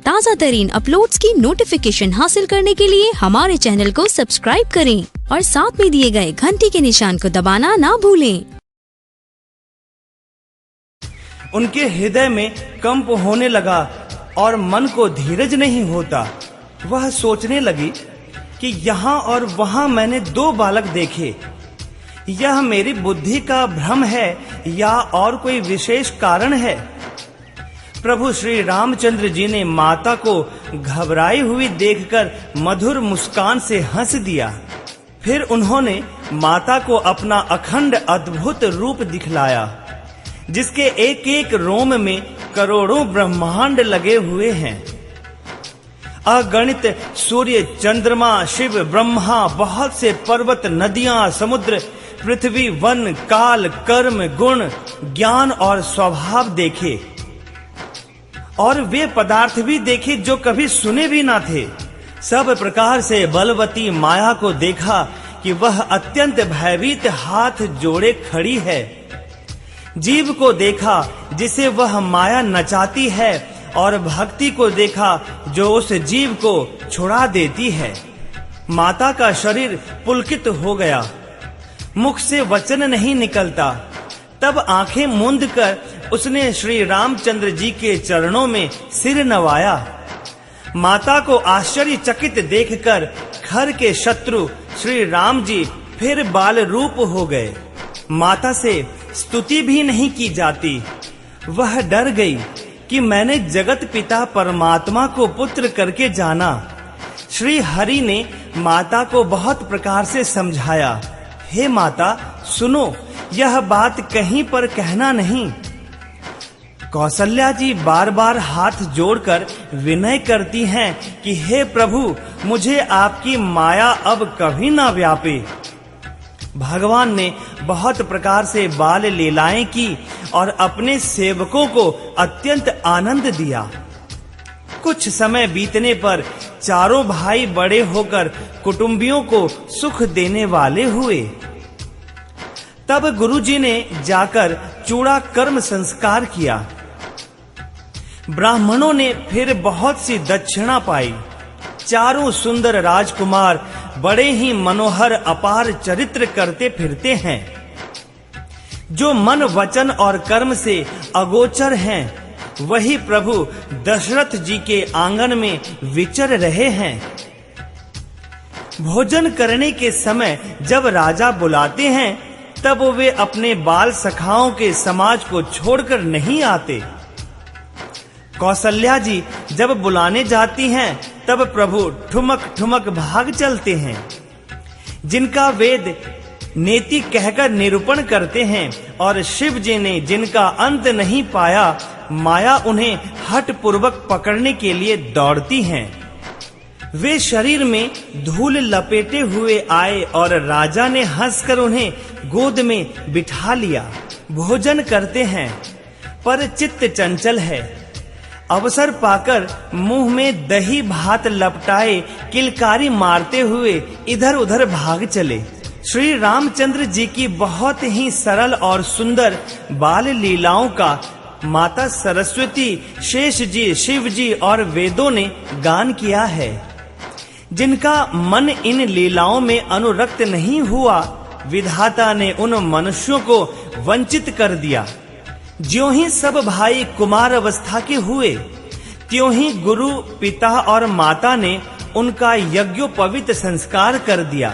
ताज़ा तरीन अपलोड्स की नोटिफिकेशन हासिल करने के लिए हमारे चैनल को सब्सक्राइब करें और साथ में दिए गए घंटी के निशान को दबाना ना भूलें। उनके हृदय में कंप होने लगा और मन को धीरज नहीं होता। वह सोचने लगी कि यहाँ और वहाँ मैंने 2 बालक देखे। यह मेरी बुद्धि का भ्रम है या और कोई विशेष कारण है? प्रभु श्री रामचंद्र जी ने माता को घबराई हुई देखकर मधुर मुस्कान से हंस दिया। फिर उन्होंने माता को अपना अखंड अद्भुत रूप दिखलाया, जिसके एक एक रोम में करोड़ों ब्रह्मांड लगे हुए हैं। अगणित सूर्य, चंद्रमा, शिव, ब्रह्मा, बहुत से पर्वत, नदियां, समुद्र, पृथ्वी, वन, काल, कर्म, गुण, ज्ञान और स्वभाव देखे, और वे पदार्थ भी देखे जो कभी सुने भी ना थे। सब प्रकार से बलवती माया को देखा कि वह अत्यंत भयभीत हाथ जोड़े खड़ी है। जीव को देखा जिसे वह माया नचाती है, और भक्ति को देखा जो उस जीव को छुड़ा देती है। माता का शरीर पुलकित हो गया, मुख से वचन नहीं निकलता। तब आंखें मूंद कर उसने श्री रामचंद्र जी के चरणों में सिर नवाया। माता को आश्चर्यचकित देखकर खर के शत्रु श्री राम जी फिर बाल रूप हो गए। माता से स्तुति भी नहीं की जाती। वह डर गई कि मैंने जगत पिता परमात्मा को पुत्र करके जाना। श्री हरि ने माता को बहुत प्रकार से समझाया। हे माता, सुनो, यह बात कहीं पर कहना नहीं। कौशल्या जी बार बार हाथ जोड़कर विनय करती हैं कि हे प्रभु, मुझे आपकी माया अब कभी ना व्यापे। भगवान ने बहुत प्रकार से बाल लीलाएं की और अपने सेवकों को अत्यंत आनंद दिया। कुछ समय बीतने पर चारों भाई बड़े होकर कुटुंबियों को सुख देने वाले हुए। तब गुरुजी ने जाकर चूड़ा कर्म संस्कार किया। ब्राह्मणों ने फिर बहुत सी दक्षिणा पाई। चारों सुंदर राजकुमार बड़े ही मनोहर अपार चरित्र करते फिरते हैं, जो मन, वचन और कर्म से अगोचर हैं। वही प्रभु दशरथ जी के आंगन में विचर रहे हैं। भोजन करने के समय जब राजा बुलाते हैं, तब वे अपने बाल सखाओं के समाज को छोड़कर नहीं आते। कौशल्या जी जब बुलाने जाती हैं, तब प्रभु ठुमक ठुमक भाग चलते हैं। जिनका वेद नेति कहकर निरूपण करते हैं, और शिव जी ने जिनका अंत नहीं पाया, माया उन्हें हठ पूर्वक पकड़ने के लिए दौड़ती हैं। वे शरीर में धूल लपेटे हुए आए और राजा ने हंसकर उन्हें गोद में बिठा लिया। भोजन करते हैं, पर चित्त चंचल है। अवसर पाकर मुंह में दही भात लपटाए किलकारी मारते हुए इधर उधर भाग चले। श्री रामचंद्र जी की बहुत ही सरल और सुंदर बाल लीलाओं का माता सरस्वती, शेष जी, शिव जी और वेदों ने गान किया है। जिनका मन इन लीलाओं में अनुरक्त नहीं हुआ, विधाता ने उन मनुष्यों को वंचित कर दिया। ज्यों ही सब भाई कुमार अवस्था के हुए, त्यों ही गुरु, पिता और माता ने उनका यज्ञोपवीत संस्कार कर दिया।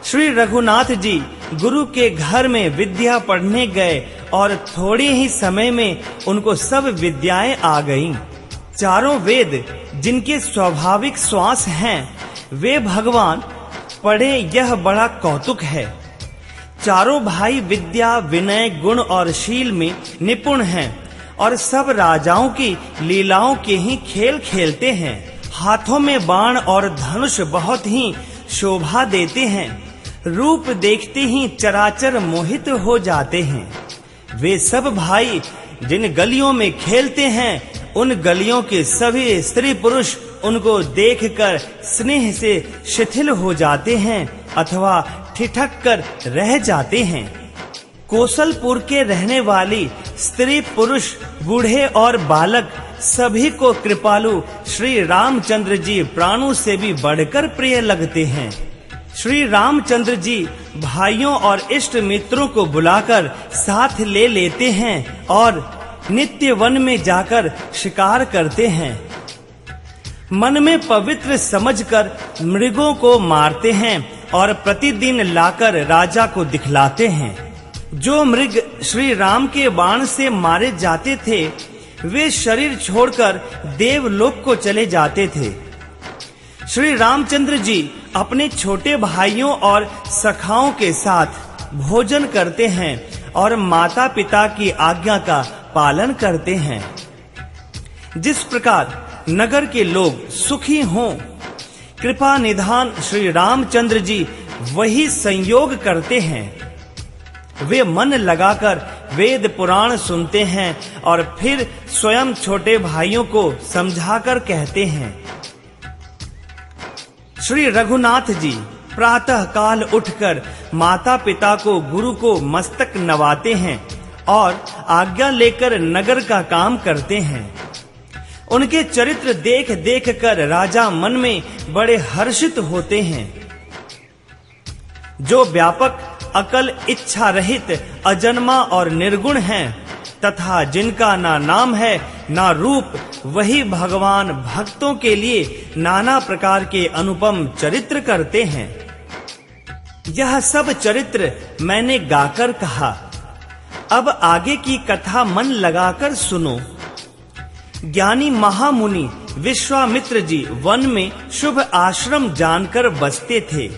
श्री रघुनाथ जी गुरु के घर में विद्या पढ़ने गए और थोड़े ही समय में उनको सब विद्याएं आ गईं। चारों वेद जिनके स्वाभाविक श्वास हैं, वे भगवान पढ़े, यह बड़ा कौतुक है। चारों भाई विद्या, विनय, गुण और शील में निपुण हैं, और सब राजाओं की लीलाओं के ही खेल खेलते हैं। हाथों में बाण और धनुष बहुत ही शोभा देते हैं। रूप देखते ही चराचर मोहित हो जाते हैं। वे सब भाई जिन गलियों में खेलते हैं, उन गलियों के सभी स्त्री पुरुष उनको देखकर स्नेह से शिथिल हो जाते हैं अथवा ठिठक कर रह जाते हैं। कौशलपुर के रहने वाली स्त्री पुरुष, बूढ़े और बालक सभी को कृपालु श्री रामचंद्र जी प्राणों से भी बढ़कर प्रिय लगते हैं। श्री रामचंद्र जी भाइयों और इष्ट मित्रों को बुलाकर साथ ले लेते हैं और नित्य वन में जाकर शिकार करते हैं। मन में पवित्र समझकर मृगों को मारते हैं और प्रतिदिन लाकर राजा को दिखलाते हैं। जो मृग श्री राम के बाण से मारे जाते थे वे शरीर छोड़कर देवलोक को चले जाते थे। श्री रामचंद्र जी अपने छोटे भाइयों और सखाओं के साथ भोजन करते हैं और माता पिता की आज्ञा का पालन करते हैं। जिस प्रकार नगर के लोग सुखी हों, कृपा निधान श्री रामचंद्र जी वही संयोग करते हैं। वे मन लगाकर वेद पुराण सुनते हैं और फिर स्वयं छोटे भाइयों को समझाकर कहते हैं। श्री रघुनाथ जी प्रातः काल उठकर माता पिता को गुरु को मस्तक नवाते हैं और आज्ञा लेकर नगर का काम करते हैं। उनके चरित्र देख देख कर राजा मन में बड़े हर्षित होते हैं। जो व्यापक अकल इच्छा रहित अजन्मा और निर्गुण हैं तथा जिनका ना नाम है ना रूप, वही भगवान भक्तों के लिए नाना प्रकार के अनुपम चरित्र करते हैं। यह सब चरित्र मैंने गाकर कहा। अब आगे की कथा मन लगाकर सुनो। ज्ञानी महामुनि विश्वामित्र जी वन में शुभ आश्रम जानकर बसते थे,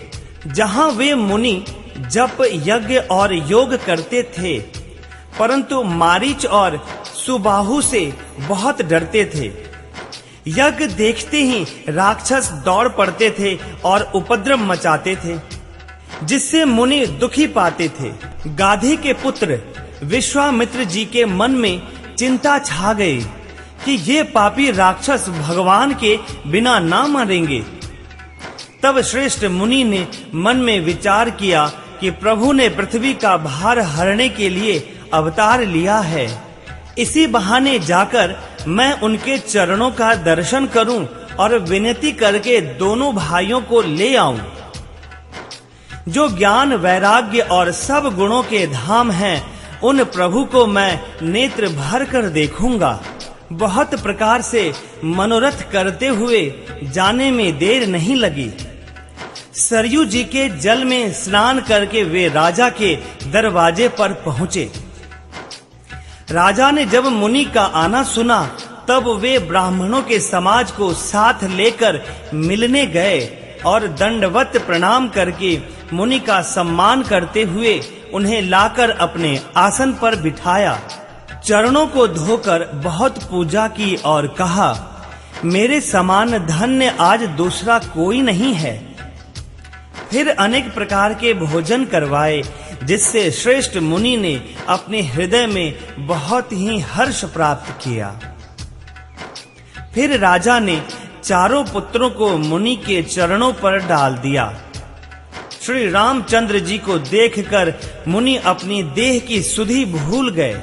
जहां वे मुनि जप यज्ञ और योग करते थे, परंतु मारीच और सुबाहु से बहुत डरते थे। यज्ञ देखते ही राक्षस दौड़ पड़ते थे और उपद्रव मचाते थे, जिससे मुनि दुखी पाते थे। गाधी के पुत्र विश्वामित्र जी के मन में चिंता छा गई कि ये पापी राक्षस भगवान के बिना ना मरेंगे। तब श्रेष्ठ मुनि ने मन में विचार किया कि प्रभु ने पृथ्वी का भार हरने के लिए अवतार लिया है। इसी बहाने जाकर मैं उनके चरणों का दर्शन करूं और विनती करके दोनों भाइयों को ले आऊं। जो ज्ञान वैराग्य और सब गुणों के धाम हैं, उन प्रभु को मैं नेत्र भर कर देखूंगा। बहुत प्रकार से मनोरथ करते हुए जाने में देर नहीं लगी। सरयू जी के जल में स्नान करके वे राजा के दरवाजे पर पहुंचे। राजा ने जब मुनि का आना सुना तब वे ब्राह्मणों के समाज को साथ लेकर मिलने गए और दंडवत प्रणाम करके मुनि का सम्मान करते हुए उन्हें लाकर अपने आसन पर बिठाया। चरणों को धोकर बहुत पूजा की और कहा, मेरे समान धन्य आज दूसरा कोई नहीं है। फिर अनेक प्रकार के भोजन करवाए, जिससे श्रेष्ठ मुनि ने अपने हृदय में बहुत ही हर्ष प्राप्त किया। फिर राजा ने चारों पुत्रों को मुनि के चरणों पर डाल दिया। श्री रामचंद्र जी को देखकर मुनि अपनी देह की सुधि भूल गए।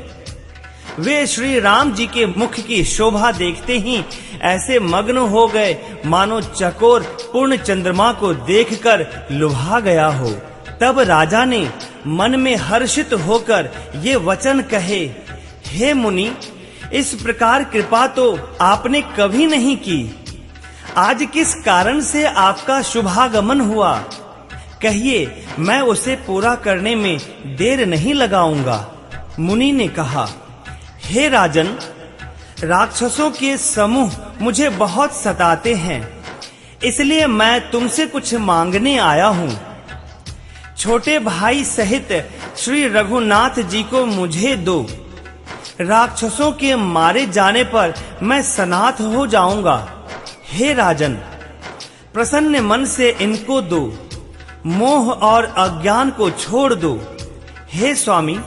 वे श्री राम जी के मुख की शोभा देखते ही ऐसे मग्न हो गए मानो चकोर पूर्ण चंद्रमा को देखकर लुभा गया हो। तब राजा ने मन में हर्षित होकर ये वचन कहे, हे मुनि, इस प्रकार कृपा तो आपने कभी नहीं की। आज किस कारण से आपका शुभागमन हुआ? कहिए, मैं उसे पूरा करने में देर नहीं लगाऊंगा। मुनि ने कहा, हे राजन, राक्षसों के समूह मुझे बहुत सताते हैं, इसलिए मैं तुमसे कुछ मांगने आया हूँ। छोटे भाई सहित श्री रघुनाथ जी को मुझे दो। राक्षसों के मारे जाने पर मैं सनाथ हो जाऊंगा। हे राजन, प्रसन्न मन से इनको दो, मोह और अज्ञान को छोड़ दो। हे स्वामी,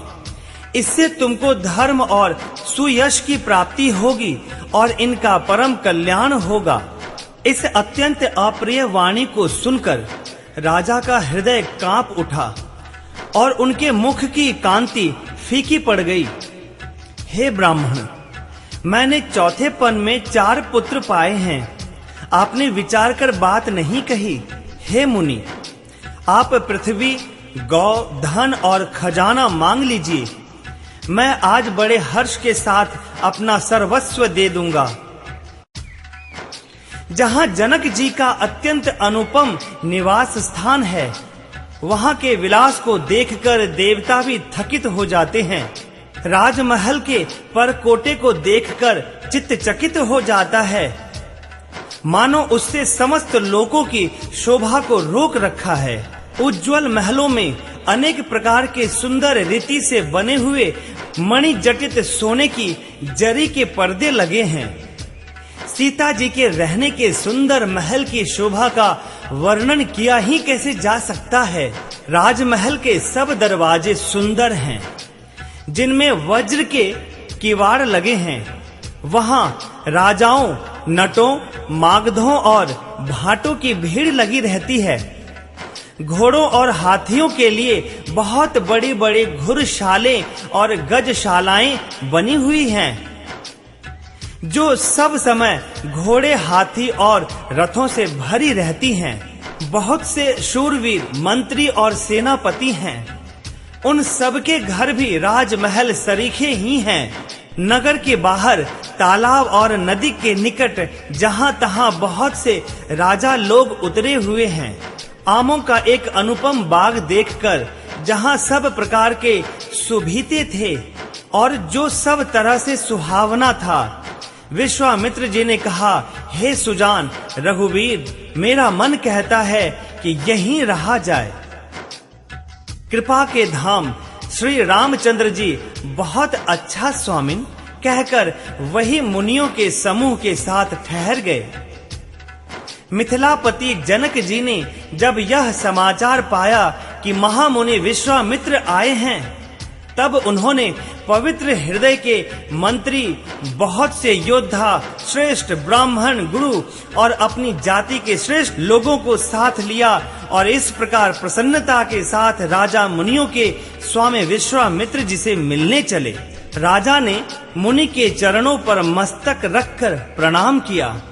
इससे तुमको धर्म और सुयश की प्राप्ति होगी और इनका परम कल्याण होगा। इस अत्यंत अप्रिय वाणी को सुनकर राजा का हृदय कांप उठा और उनके मुख की कांति फीकी पड़ गई। हे ब्राह्मण, मैंने चौथेपन में 4 पुत्र पाए हैं। आपने विचार कर बात नहीं कही। हे मुनि, आप पृथ्वी, गौ, धन और खजाना मांग लीजिए। मैं आज बड़े हर्ष के साथ अपना सर्वस्व दे दूंगा। जहां जनक जी का अत्यंत अनुपम निवास स्थान है, वहां के विलास को देखकर देवता भी थकित हो जाते हैं। राजमहल के परकोटे को देखकर चित्त चकित हो जाता है, मानो उससे समस्त लोकों की शोभा को रोक रखा है। उज्जवल महलों में अनेक प्रकार के सुंदर रीति से बने हुए मणि जटित सोने की जरी के पर्दे लगे हैं। सीता जी के रहने के सुंदर महल की शोभा का वर्णन किया ही कैसे जा सकता है। राजमहल के सब दरवाजे सुंदर हैं, जिनमें वज्र के किवाड़ लगे हैं। वहां राजाओं, नटों, मागधों और भाटों की भीड़ लगी रहती है। घोड़ों और हाथियों के लिए बहुत बड़ी-बड़ी घुड़शालें और गजशालाएं बनी हुई हैं, जो सब समय घोड़े, हाथी और रथों से भरी रहती हैं। बहुत से शूरवीर मंत्री और सेनापति हैं। उन सब के घर भी राजमहल सरीखे ही हैं। नगर के बाहर तालाब और नदी के निकट जहां तहां बहुत से राजा लोग उतरे हुए हैं। आमों का एक अनुपम बाग देखकर, जहां सब प्रकार के सुभीते थे और जो सब तरह से सुहावना था, विश्वामित्र जी ने कहा, हे सुजान, रघुवीर, मेरा मन कहता है कि यहीं रहा जाए। कृपा के धाम श्री रामचंद्र जी बहुत अच्छा स्वामिन कहकर वही मुनियों के समूह के साथ ठहर गए। मिथिलापति जनक जी ने जब यह समाचार पाया कि महामुनि विश्वामित्र आए हैं, तब उन्होंने पवित्र हृदय के मंत्री, बहुत से योद्धा, श्रेष्ठ ब्राह्मण, गुरु और अपनी जाति के श्रेष्ठ लोगों को साथ लिया और इस प्रकार प्रसन्नता के साथ राजा मुनियों के स्वामी विश्वामित्र जी से मिलने चले। राजा ने मुनि के चरणों पर मस्तक रखकर प्रणाम किया।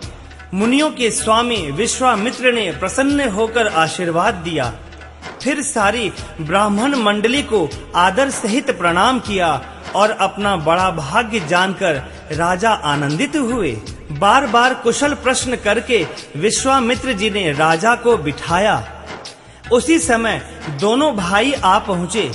मुनियों के स्वामी विश्वामित्र ने प्रसन्न होकर आशीर्वाद दिया। फिर सारी ब्राह्मण मंडली को आदर सहित प्रणाम किया और अपना बड़ा भाग्य जानकर राजा आनंदित हुए। बार बार कुशल प्रश्न करके विश्वामित्र जी ने राजा को बिठाया। उसी समय दोनों भाई आ पहुँचे,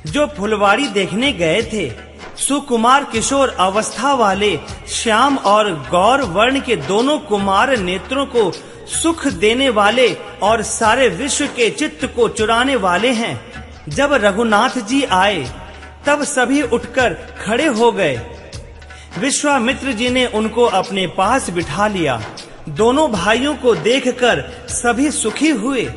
जो फुलवाड़ी देखने गए थे। सुकुमार किशोर अवस्था वाले श्याम और गौर वर्ण के दोनों कुमार नेत्रों को सुख देने वाले और सारे विश्व के चित्त को चुराने वाले हैं। जब रघुनाथ जी आए, तब सभी उठकर खड़े हो गए। विश्वामित्र जी ने उनको अपने पास बिठा लिया। दोनों भाइयों को देखकर सभी सुखी हुए।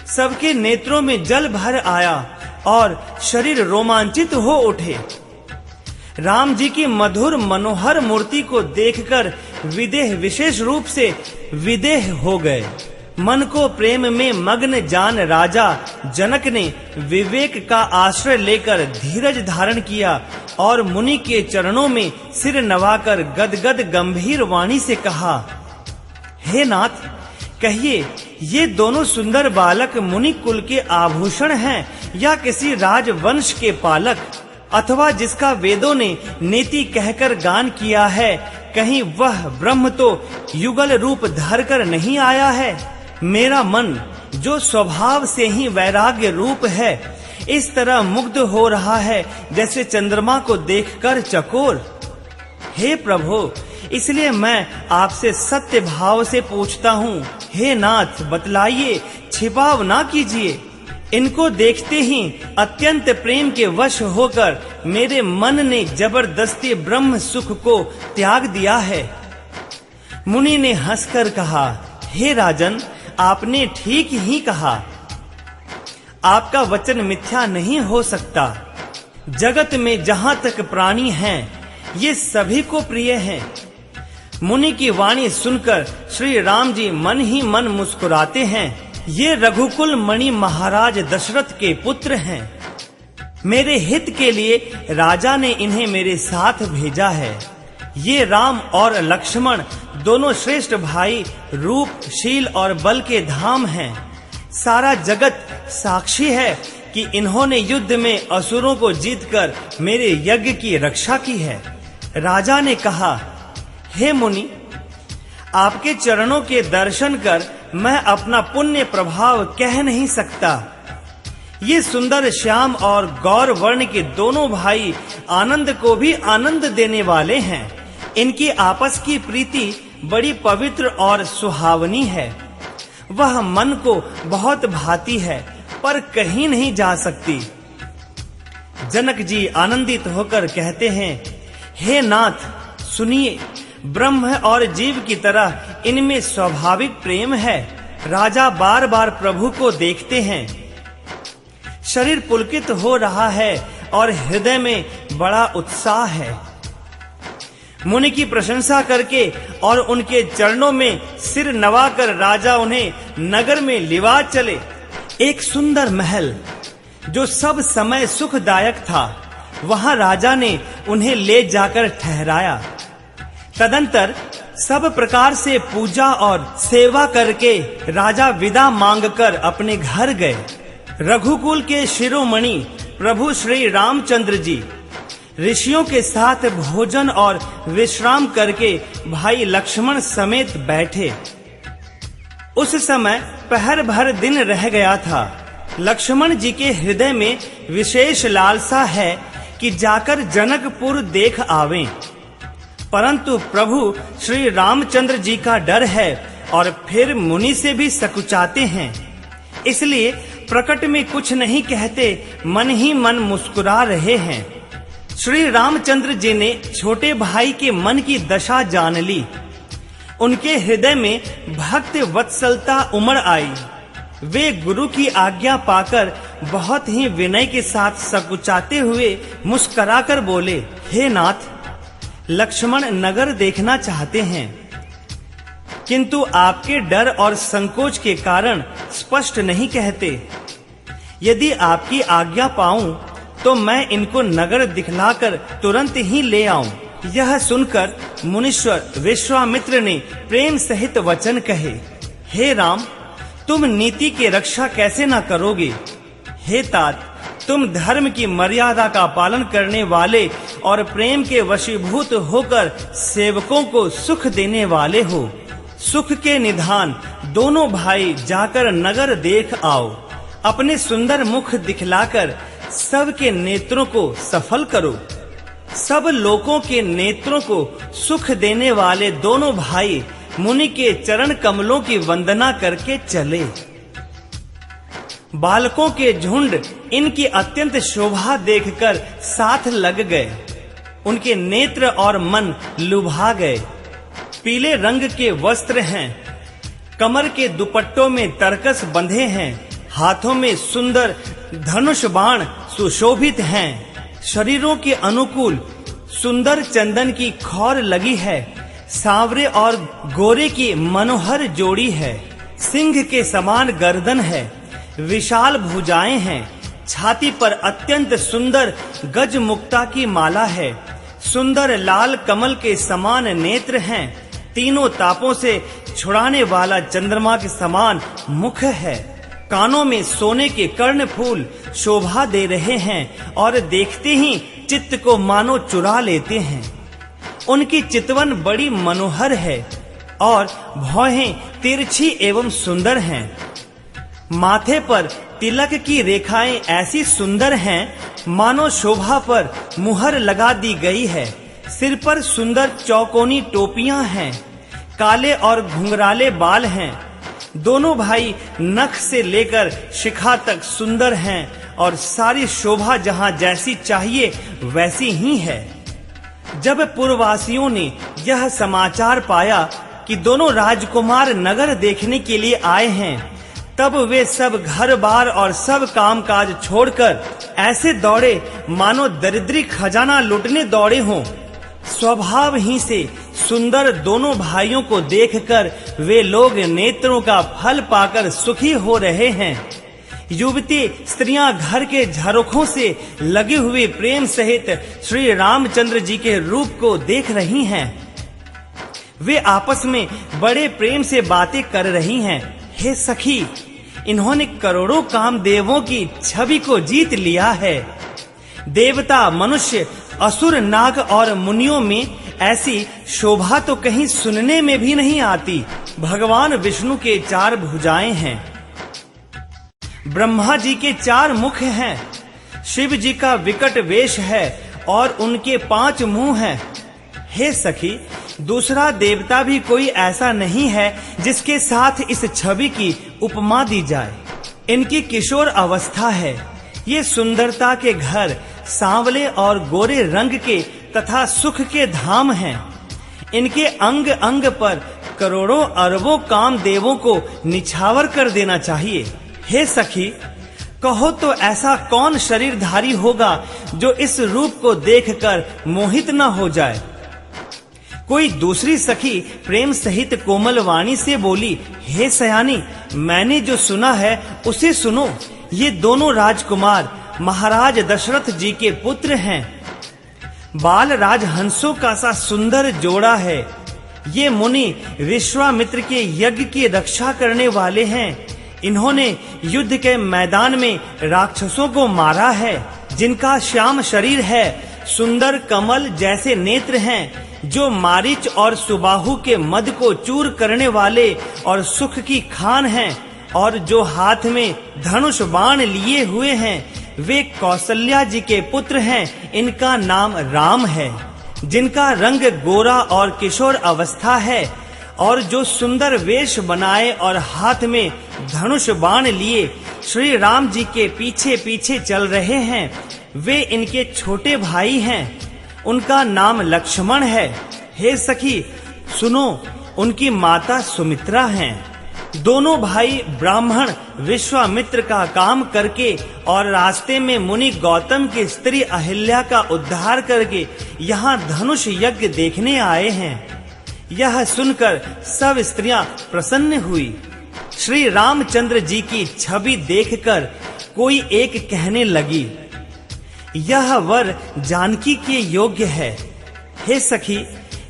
सबके नेत्रों में जल भर आया और शरीर रोमांचित हो उठे। राम जी की मधुर मनोहर मूर्ति को देखकर विदेह विशेष रूप से विदेह हो गए। मन को प्रेम में मग्न जान राजा जनक ने विवेक का आश्रय लेकर धीरज धारण किया और मुनि के चरणों में सिर नवाकर गदगद गंभीर वाणी से कहा, हे नाथ, कहिए, ये दोनों सुंदर बालक मुनि कुल के आभूषण हैं या किसी राजवंश के पालक, अथवा जिसका वेदों ने नीति कहकर गान किया है, कहीं वह ब्रह्म तो युगल रूप धरकर नहीं आया है? मेरा मन, जो स्वभाव से ही वैराग्य रूप है, इस तरह मुग्ध हो रहा है जैसे चंद्रमा को देखकर चकोर। हे प्रभु, इसलिए मैं आपसे सत्य भाव से पूछता हूँ, हे नाथ, बतलाइए, छिपाव ना कीजिए। इनको देखते ही अत्यंत प्रेम के वश होकर मेरे मन ने जबरदस्ती ब्रह्म सुख को त्याग दिया है। मुनि ने हंसकर कहा, हे राजन, आपने ठीक ही कहा। आपका वचन मिथ्या नहीं हो सकता। जगत में जहां तक प्राणी हैं, ये सभी को प्रिय हैं। मुनि की वाणी सुनकर श्री राम जी मन ही मन मुस्कुराते हैं। ये रघुकुल मणि महाराज दशरथ के पुत्र हैं। मेरे हित के लिए राजा ने इन्हें मेरे साथ भेजा है। ये राम और लक्ष्मण दोनों श्रेष्ठ भाई रूप, शील और बल के धाम हैं। सारा जगत साक्षी है कि इन्होंने युद्ध में असुरों को जीतकर मेरे यज्ञ की रक्षा की है। राजा ने कहा, हे मुनि, आपके चरणों के दर्शन कर मैं अपना पुण्य प्रभाव कह नहीं सकता। ये सुंदर श्याम और गौर वर्ण के दोनों भाई आनंद को भी आनंद देने वाले हैं। इनकी आपस की प्रीति बड़ी पवित्र और सुहावनी है। वह मन को बहुत भाती है पर कहीं नहीं जा सकती। जनक जी आनंदित होकर कहते हैं, हे नाथ, सुनिए, ब्रह्म और जीव की तरह इनमें स्वाभाविक प्रेम है। राजा बार बार प्रभु को देखते हैं। शरीर पुलकित हो रहा है और हृदय में बड़ा उत्साह है। मुनि की प्रशंसा करके और उनके चरणों में सिर नवाकर राजा उन्हें नगर में लिवा चले। एक सुंदर महल जो सब समय सुखदायक था, वहां राजा ने उन्हें ले जाकर ठहराया। तदंतर सब प्रकार से पूजा और सेवा करके राजा विदा मांगकर अपने घर गए। रघुकुल के शिरोमणि प्रभु श्री रामचंद्र जी ऋषियों के साथ भोजन और विश्राम करके भाई लक्ष्मण समेत बैठे। उस समय पहर भर दिन रह गया था। लक्ष्मण जी के हृदय में विशेष लालसा है कि जाकर जनकपुर देख आवें, परंतु प्रभु श्री रामचंद्र जी का डर है और फिर मुनि से भी सकुचाते हैं, इसलिए प्रकट में कुछ नहीं कहते, मन ही मन मुस्कुरा रहे हैं। श्री रामचंद्र जी ने छोटे भाई के मन की दशा जान ली। उनके हृदय में भक्त वत्सलता उमड़ आई। वे गुरु की आज्ञा पाकर बहुत ही विनय के साथ सकुचाते हुए मुस्कुराकर बोले, हे नाथ, लक्ष्मण नगर देखना चाहते हैं, किंतु आपके डर और संकोच के कारण स्पष्ट नहीं कहते। यदि आपकी आज्ञा पाऊं तो मैं इनको नगर दिखलाकर तुरंत ही ले आऊं। यह सुनकर मुनीश्वर विश्वामित्र ने प्रेम सहित वचन कहे, हे राम, तुम नीति की रक्षा कैसे न करोगे? हे तात, तुम धर्म की मर्यादा का पालन करने वाले और प्रेम के वशीभूत होकर सेवकों को सुख देने वाले हो। सुख के निधान दोनों भाई जाकर नगर देख आओ। अपने सुंदर मुख दिखलाकर सबके नेत्रों को सफल करो। सब लोगों के नेत्रों को सुख देने वाले दोनों भाई मुनि के चरण कमलों की वंदना करके चले। बालकों के झुंड इनकी अत्यंत शोभा देखकर साथ लग गए। उनके नेत्र और मन लुभा गए। पीले रंग के वस्त्र हैं, कमर के दुपट्टों में तरकस बंधे हैं, हाथों में सुंदर धनुष बाण सुशोभित हैं, शरीरों के अनुकूल सुंदर चंदन की खौर लगी है, सांवरे और गोरे की मनोहर जोड़ी है, सिंह के समान गर्दन है, विशाल भुजाएं हैं, छाती पर अत्यंत सुंदर गज मुक्ता की माला है, सुंदर लाल कमल के समान नेत्र हैं, तीनों तापों से छुड़ाने वाला चंद्रमा के समान मुख है, कानों में सोने के कर्ण फूल शोभा दे रहे हैं और देखते ही चित्त को मानो चुरा लेते हैं। उनकी चितवन बड़ी मनोहर है और भौहें तिरछी एवं सुंदर हैं। माथे पर तिलक की रेखाएं ऐसी सुंदर हैं मानो शोभा पर मुहर लगा दी गई है। सिर पर सुंदर चौकोनी टोपियां हैं, काले और घुंघराले बाल हैं। दोनों भाई नख से लेकर शिखा तक सुंदर हैं और सारी शोभा जहां जैसी चाहिए वैसी ही है। जब पुरवासियों ने यह समाचार पाया कि दोनों राजकुमार नगर देखने के लिए आए हैं, तब वे सब घर बार और सब कामकाज छोड़कर ऐसे दौड़े मानो दरिद्री खजाना लूटने दौड़े हों। स्वभाव ही से सुंदर दोनों भाइयों को देखकर वे लोग नेत्रों का फल पाकर सुखी हो रहे हैं। युवती स्त्रियां घर के झरोखों से लगे हुए प्रेम सहित श्री रामचंद्र जी के रूप को देख रही हैं। वे आपस में बड़े प्रेम से बातें कर रही हैं। हे सखी, इन्होंने करोड़ों कामदेवों की छवि को जीत लिया है। देवता, मनुष्य, असुर, नाग और मुनियों में ऐसी शोभा तो कहीं सुनने में भी नहीं आती। भगवान विष्णु के 4 भुजाएं हैं, ब्रह्मा जी के 4 मुख हैं, शिव जी का विकट वेश है और उनके 5 मुंह हैं। हे सखी, दूसरा देवता भी कोई ऐसा नहीं है जिसके साथ इस छवि की उपमा दी जाए। इनकी किशोर अवस्था है। ये सुंदरता के घर सांवले और गोरे रंग के तथा सुख के धाम हैं। इनके अंग अंग पर करोड़ों अरबों कामदेवों को निछावर कर देना चाहिए। हे सखी, कहो तो ऐसा कौन शरीरधारी होगा जो इस रूप को देखकर मोहित न हो जाए। कोई दूसरी सखी प्रेम सहित कोमल वाणी से बोली, हे सयानी, मैंने जो सुना है उसे सुनो। ये दोनों राजकुमार महाराज दशरथ जी के पुत्र हैं। बाल राज हंसों का सा सुंदर जोड़ा है। ये मुनि विश्वामित्र के यज्ञ की रक्षा करने वाले हैं। इन्होंने युद्ध के मैदान में राक्षसों को मारा है। जिनका श्याम शरीर है, सुंदर कमल जैसे नेत्र हैं, जो मारीच और सुबाहु के मद को चूर करने वाले और सुख की खान हैं, और जो हाथ में धनुष बाण लिए हुए हैं, वे कौशल्या जी के पुत्र हैं। इनका नाम राम है। जिनका रंग गोरा और किशोर अवस्था है, और जो सुंदर वेश बनाए और हाथ में धनुष बाण लिए श्री राम जी के पीछे पीछे चल रहे हैं, वे इनके छोटे भाई हैं। उनका नाम लक्ष्मण है। हे सखी, सुनो, उनकी माता सुमित्रा हैं। दोनों भाई ब्राह्मण विश्वामित्र का काम करके और रास्ते में मुनि गौतम की स्त्री अहिल्या का उद्धार करके यहाँ धनुष यज्ञ देखने आए हैं। यह सुनकर सब स्त्रियां प्रसन्न हुई। श्री रामचंद्र जी की छवि देखकर कोई एक कहने लगी, यह वर जानकी के योग्य है। हे सखी,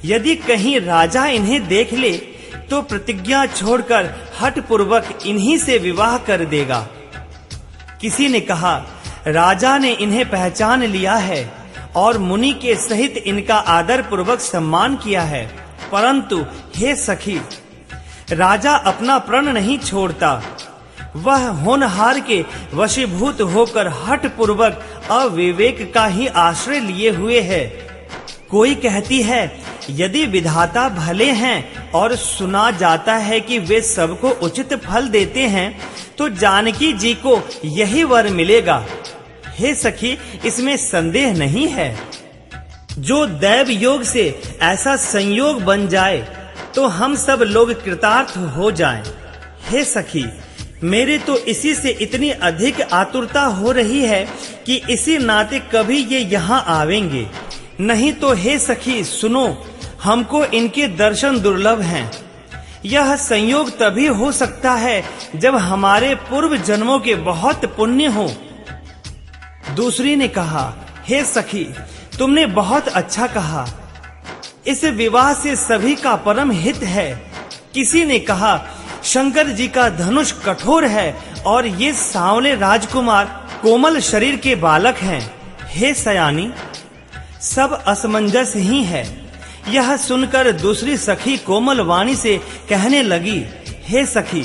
यदि कहीं राजा इन्हें देख ले तो प्रतिज्ञा छोड़कर हठ पूर्वक इन्हीं से विवाह कर देगा। किसी ने कहा, राजा ने इन्हें पहचान लिया है और मुनि के सहित इनका आदर पूर्वक सम्मान किया है। परंतु हे सखी, राजा अपना प्रण नहीं छोड़ता। वह होनहार के वशीभूत होकर हठ पूर्वक अविवेक का ही आश्रय लिए हुए है। कोई कहती है, यदि विधाता भले हैं और सुना जाता है कि वे सबको उचित फल देते हैं, तो जानकी जी को यही वर मिलेगा। हे सखी, इसमें संदेह नहीं है। जो दैव योग से ऐसा संयोग बन जाए तो हम सब लोग कृतार्थ हो जाएं। हे सखी, मेरे तो इसी से इतनी अधिक आतुरता हो रही है कि इसी नाते कभी ये यहाँ आवेंगे। नहीं तो हे सखी सुनो, हमको इनके दर्शन दुर्लभ हैं। यह संयोग तभी हो सकता है जब हमारे पूर्व जन्मों के बहुत पुण्य हो। दूसरी ने कहा, हे सखी, तुमने बहुत अच्छा कहा। इस विवाह से सभी का परम हित है। किसी ने कहा, शंकर जी का धनुष कठोर है और ये सांवले राजकुमार कोमल शरीर के बालक हैं। हे सयानी, सब असमंजस ही है। यह सुनकर दूसरी सखी कोमल वाणी से कहने लगी, हे सखी,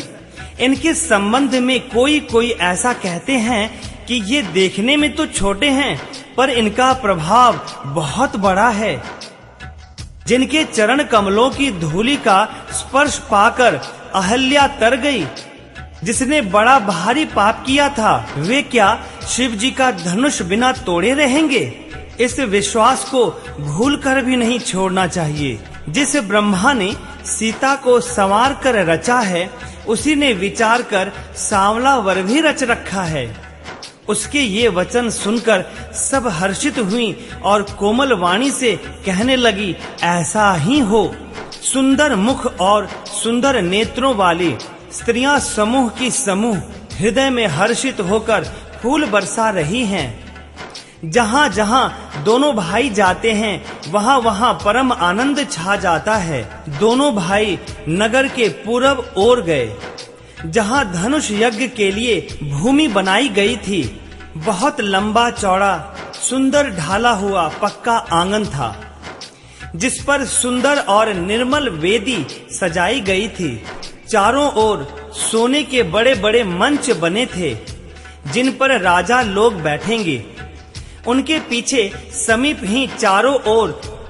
इनके संबंध में कोई ऐसा कहते हैं कि ये देखने में तो छोटे हैं पर इनका प्रभाव बहुत बड़ा है। जिनके चरण कमलों की धूलि का स्पर्श पाकर अहल्या तर गई, जिसने बड़ा भारी पाप किया था, वे क्या शिव जी का धनुष बिना तोड़े रहेंगे? इस विश्वास को भूलकर भी नहीं छोड़ना चाहिए। जिस ब्रह्मा ने सीता को संवार कर रचा है, उसी ने विचार कर सांवला वर भी रच रखा है। उसके ये वचन सुनकर सब हर्षित हुई और कोमल वाणी से कहने लगी, ऐसा ही हो। सुंदर मुख और सुंदर नेत्रों वाली स्त्रियां समूह की समूह हृदय में हर्षित होकर फूल बरसा रही हैं। जहां जहां दोनों भाई जाते हैं वहां वहां परम आनंद छा जाता है। दोनों भाई नगर के पूरब ओर गए, जहां धनुष यज्ञ के लिए भूमि बनाई गई थी। बहुत लंबा चौड़ा सुंदर ढाला हुआ पक्का आंगन था, जिस पर सुंदर और निर्मल वेदी सजाई गई थी। चारों ओर सोने के बड़े बड़े मंच बने थे, जिन पर राजा लोग बैठेंगे। उनके पीछे समीप ही चारों ओर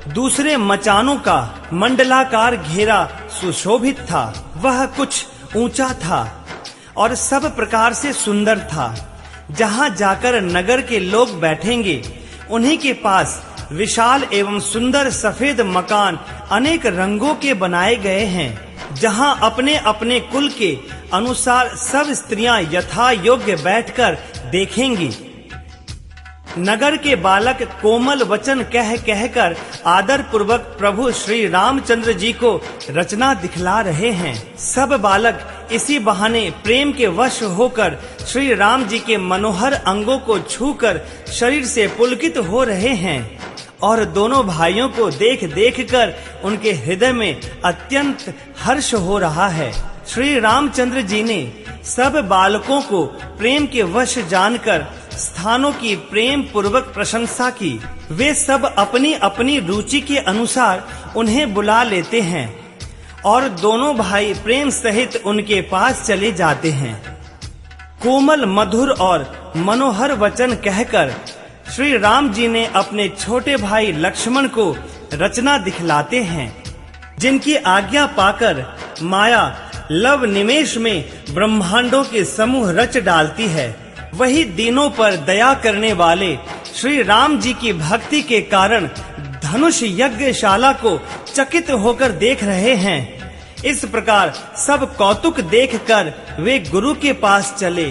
दूसरे मचानों का मंडलाकार घेरा सुशोभित था। वह कुछ ऊंचा था और सब प्रकार से सुंदर था। जहां जाकर नगर के लोग बैठेंगे, उन्हीं के पास विशाल एवं सुंदर सफेद मकान अनेक रंगों के बनाए गए हैं, जहां अपने अपने कुल के अनुसार सब स्त्रियां यथा योग्य बैठकर देखेंगी। नगर के बालक कोमल वचन कह कहकर आदर पूर्वक प्रभु श्री रामचंद्र जी को रचना दिखला रहे हैं। सब बालक इसी बहाने प्रेम के वश होकर श्री राम जी के मनोहर अंगों को छूकर शरीर से पुलकित हो रहे हैं और दोनों भाइयों को देख देख कर उनके हृदय में अत्यंत हर्ष हो रहा है। श्री रामचंद्र जी ने सब बालकों को प्रेम के वश जानकर स्थानों की प्रेम पूर्वक प्रशंसा की। वे सब अपनी अपनी रुचि के अनुसार उन्हें बुला लेते हैं और दोनों भाई प्रेम सहित उनके पास चले जाते हैं। कोमल मधुर और मनोहर वचन कहकर श्री राम जी ने अपने छोटे भाई लक्ष्मण को रचना दिखलाते हैं, जिनकी आज्ञा पाकर माया लव निमेष में ब्रह्मांडों के समूह रच डालती है। वही दीनों पर दया करने वाले श्री राम जी की भक्ति के कारण धनुष यज्ञशाला को चकित होकर देख रहे हैं। इस प्रकार सब कौतुक देखकर वे गुरु के पास चले।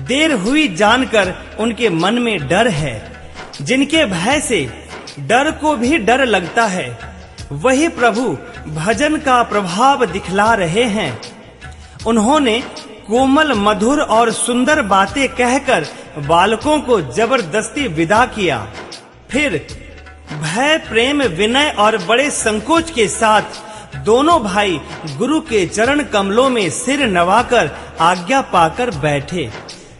देर हुई जानकर उनके मन में डर है। जिनके भय से डर को भी डर लगता है, वही प्रभु भजन का प्रभाव दिखला रहे हैं। उन्होंने कोमल मधुर और सुंदर बातें कहकर बालकों को जबरदस्ती विदा किया। फिर भय प्रेम विनय और बड़े संकोच के साथ दोनों भाई गुरु के चरण कमलों में सिर नवाकर आज्ञा पाकर बैठे।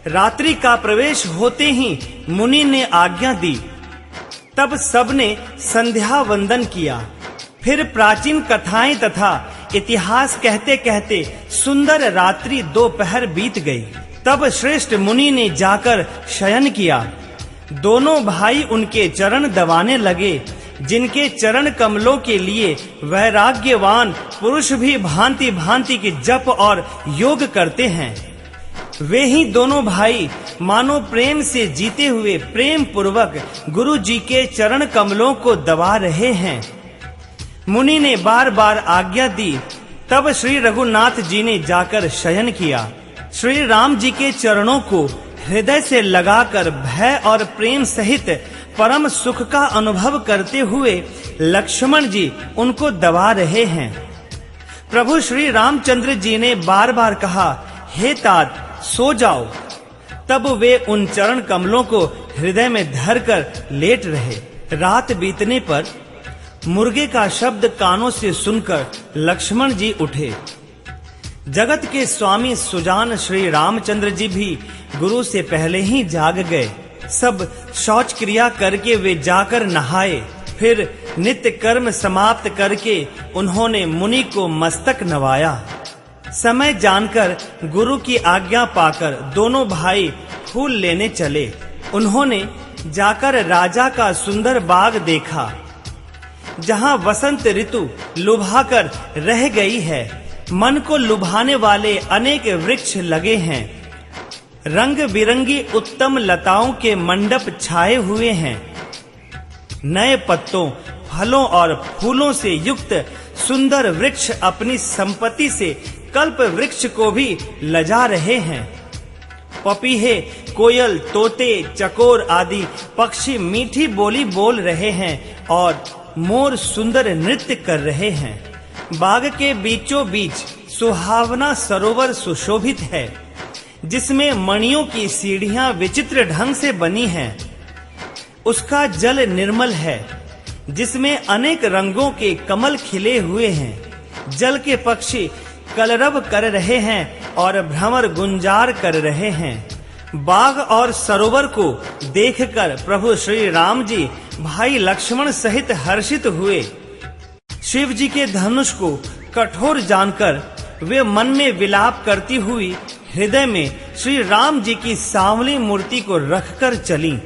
रात्रि का प्रवेश होते ही मुनि ने आज्ञा दी। तब सबने संध्या वंदन किया। फिर प्राचीन कथाएं तथा इतिहास कहते कहते सुंदर रात्रि दोपहर बीत गई। तब श्रेष्ठ मुनि ने जाकर शयन किया। दोनों भाई उनके चरण दबाने लगे, जिनके चरण कमलों के लिए वैराग्यवान पुरुष भी भांति भांति के जप और योग करते हैं। वे ही दोनों भाई मानो प्रेम से जीते हुए प्रेम पूर्वक गुरु जी के चरण कमलों को दबा रहे हैं। मुनि ने बार बार आज्ञा दी। तब श्री रघुनाथ जी ने जाकर शयन किया। श्री राम जी के चरणों को हृदय से लगाकर भय और प्रेम सहित परम सुख का अनुभव करते हुए लक्ष्मण जी उनको दबा रहे हैं। प्रभु श्री रामचंद्र जी ने बार बार कहा, हे तात सो जाओ। तब वे उन चरण कमलों को हृदय में धरकर लेट रहे। रात बीतने पर मुर्गे का शब्द कानों से सुनकर लक्ष्मण जी उठे। जगत के स्वामी सुजान श्री रामचंद्र जी भी गुरु से पहले ही जाग गए। सब शौच क्रिया करके वे जाकर नहाए। फिर नित्य कर्म समाप्त करके उन्होंने मुनि को मस्तक नवाया। समय जानकर गुरु की आज्ञा पाकर दोनों भाई फूल लेने चले। उन्होंने जाकर राजा का सुंदर बाग देखा, जहां वसंत ऋतु लुभाकर रह गई है। मन को लुभाने वाले अनेक वृक्ष लगे हैं। रंग बिरंगी उत्तम लताओं के मंडप छाए हुए हैं। नए पत्तों, फलों और फूलों से युक्त सुंदर वृक्ष अपनी संपत्ति से कल्प वृक्ष को भी लजा रहे हैं। पपीहे, कोयल, तोते, चकोर आदि पक्षी मीठी बोली बोल रहे हैं और मोर सुंदर नृत्य कर रहे हैं। बाग के बीचों बीच सुहावना सरोवर सुशोभित है, जिसमें मणियों की सीढ़ियां विचित्र ढंग से बनी हैं। उसका जल निर्मल है, जिसमें अनेक रंगों के कमल खिले हुए हैं। जल के पक्षी कलरव कर रहे हैं और भ्रमर गुंजार कर रहे हैं। बाग और सरोवर को देखकर प्रभु श्री राम जी भाई लक्ष्मण सहित हर्षित हुए। शिव जी के धनुष को कठोर जानकर वे मन में विलाप करती हुई हृदय में श्री राम जी की सांवली मूर्ति को रखकर चली।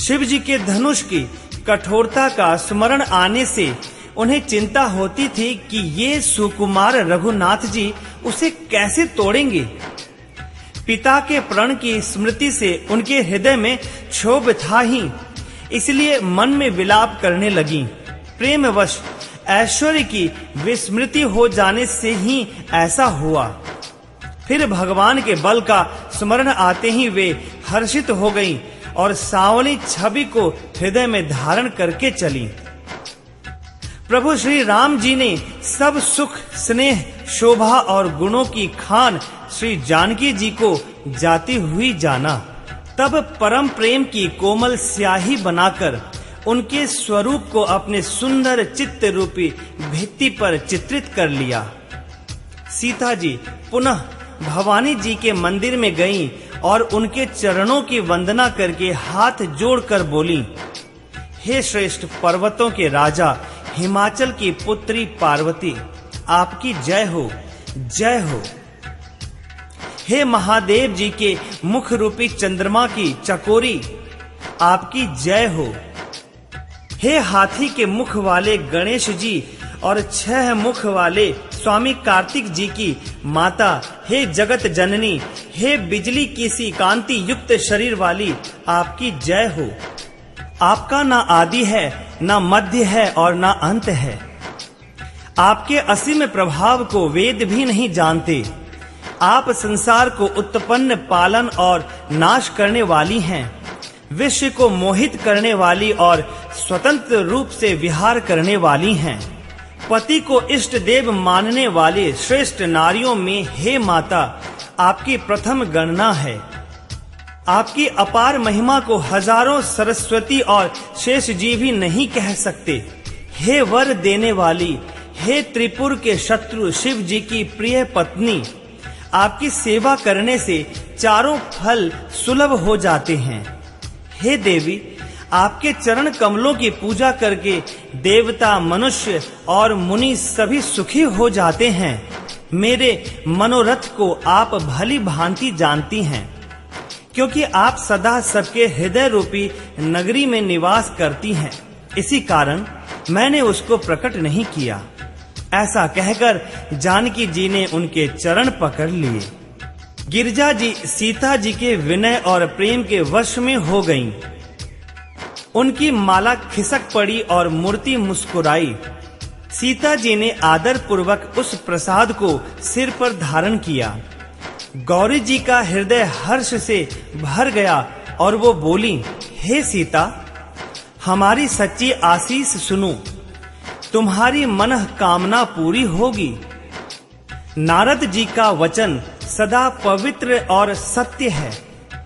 शिव जी के धनुष की कठोरता का स्मरण आने से उन्हें चिंता होती थी कि ये सुकुमार रघुनाथ जी उसे कैसे तोड़ेंगे। पिता के प्रण की स्मृति से उनके हृदय में क्षोभ था ही, इसलिए मन में विलाप करने लगी। प्रेमवश ऐश्वर्य की विस्मृति हो जाने से ही ऐसा हुआ। फिर भगवान के बल का स्मरण आते ही वे हर्षित हो गईं और सांवली छवि को हृदय में धारण करके चली। प्रभु श्री राम जी ने सब सुख, स्नेह, शोभा और गुणों की खान श्री जानकी जी को जाती हुई जाना। तब परम प्रेम की कोमल स्याही बनाकर उनके स्वरूप को अपने सुंदर चित्त रूपी भित्ति पर चित्रित कर लिया। सीता जी पुनः भवानी जी के मंदिर में गईं और उनके चरणों की वंदना करके हाथ जोड़कर बोली, हे श्रेष्ठ पर्वतों के राजा, हिमाचल की पुत्री पार्वती, आपकी जय हो, जय हो। हे महादेव जी के मुख रूपी चंद्रमा की चकोरी, आपकी जय हो। हे हाथी के मुख वाले गणेश जी और 6 मुख वाले स्वामी कार्तिक जी की माता, हे जगत जननी, हे बिजली की सी कांति युक्त शरीर वाली, आपकी जय हो। आपका ना आदि है, ना मध्य है और ना अंत है। आपके असीम प्रभाव को वेद भी नहीं जानते। आप संसार को उत्पन्न, पालन और नाश करने वाली हैं। विश्व को मोहित करने वाली और स्वतंत्र रूप से विहार करने वाली हैं। पति को इष्ट देव मानने वाले श्रेष्ठ नारियों में हे माता, आपकी प्रथम गणना है। आपकी अपार महिमा को हजारों सरस्वती और शेष जी भी नहीं कह सकते। हे वर देने वाली, हे त्रिपुर के शत्रु शिव जी की प्रिय पत्नी, आपकी सेवा करने से चारों फल सुलभ हो जाते हैं। हे देवी, आपके चरण कमलों की पूजा करके देवता, मनुष्य और मुनि सभी सुखी हो जाते हैं। मेरे मनोरथ को आप भली भांति जानती हैं, क्योंकि आप सदा सबके हृदय रूपी नगरी में निवास करती हैं। इसी कारण मैंने उसको प्रकट नहीं किया। ऐसा कहकर जानकी जी ने उनके चरण पकड़ लिए। गिरिजा जी सीता जी के विनय और प्रेम के वश में हो गईं। उनकी माला खिसक पड़ी और मूर्ति मुस्कुराई। सीता जी ने आदर पूर्वक उस प्रसाद को सिर पर धारण किया। गौरी जी का हृदय हर्ष से भर गया और वो बोली, हे सीता, हमारी सच्ची आशीष सुनो, तुम्हारी मनः कामना पूरी होगी। नारद जी का वचन सदा पवित्र और सत्य है।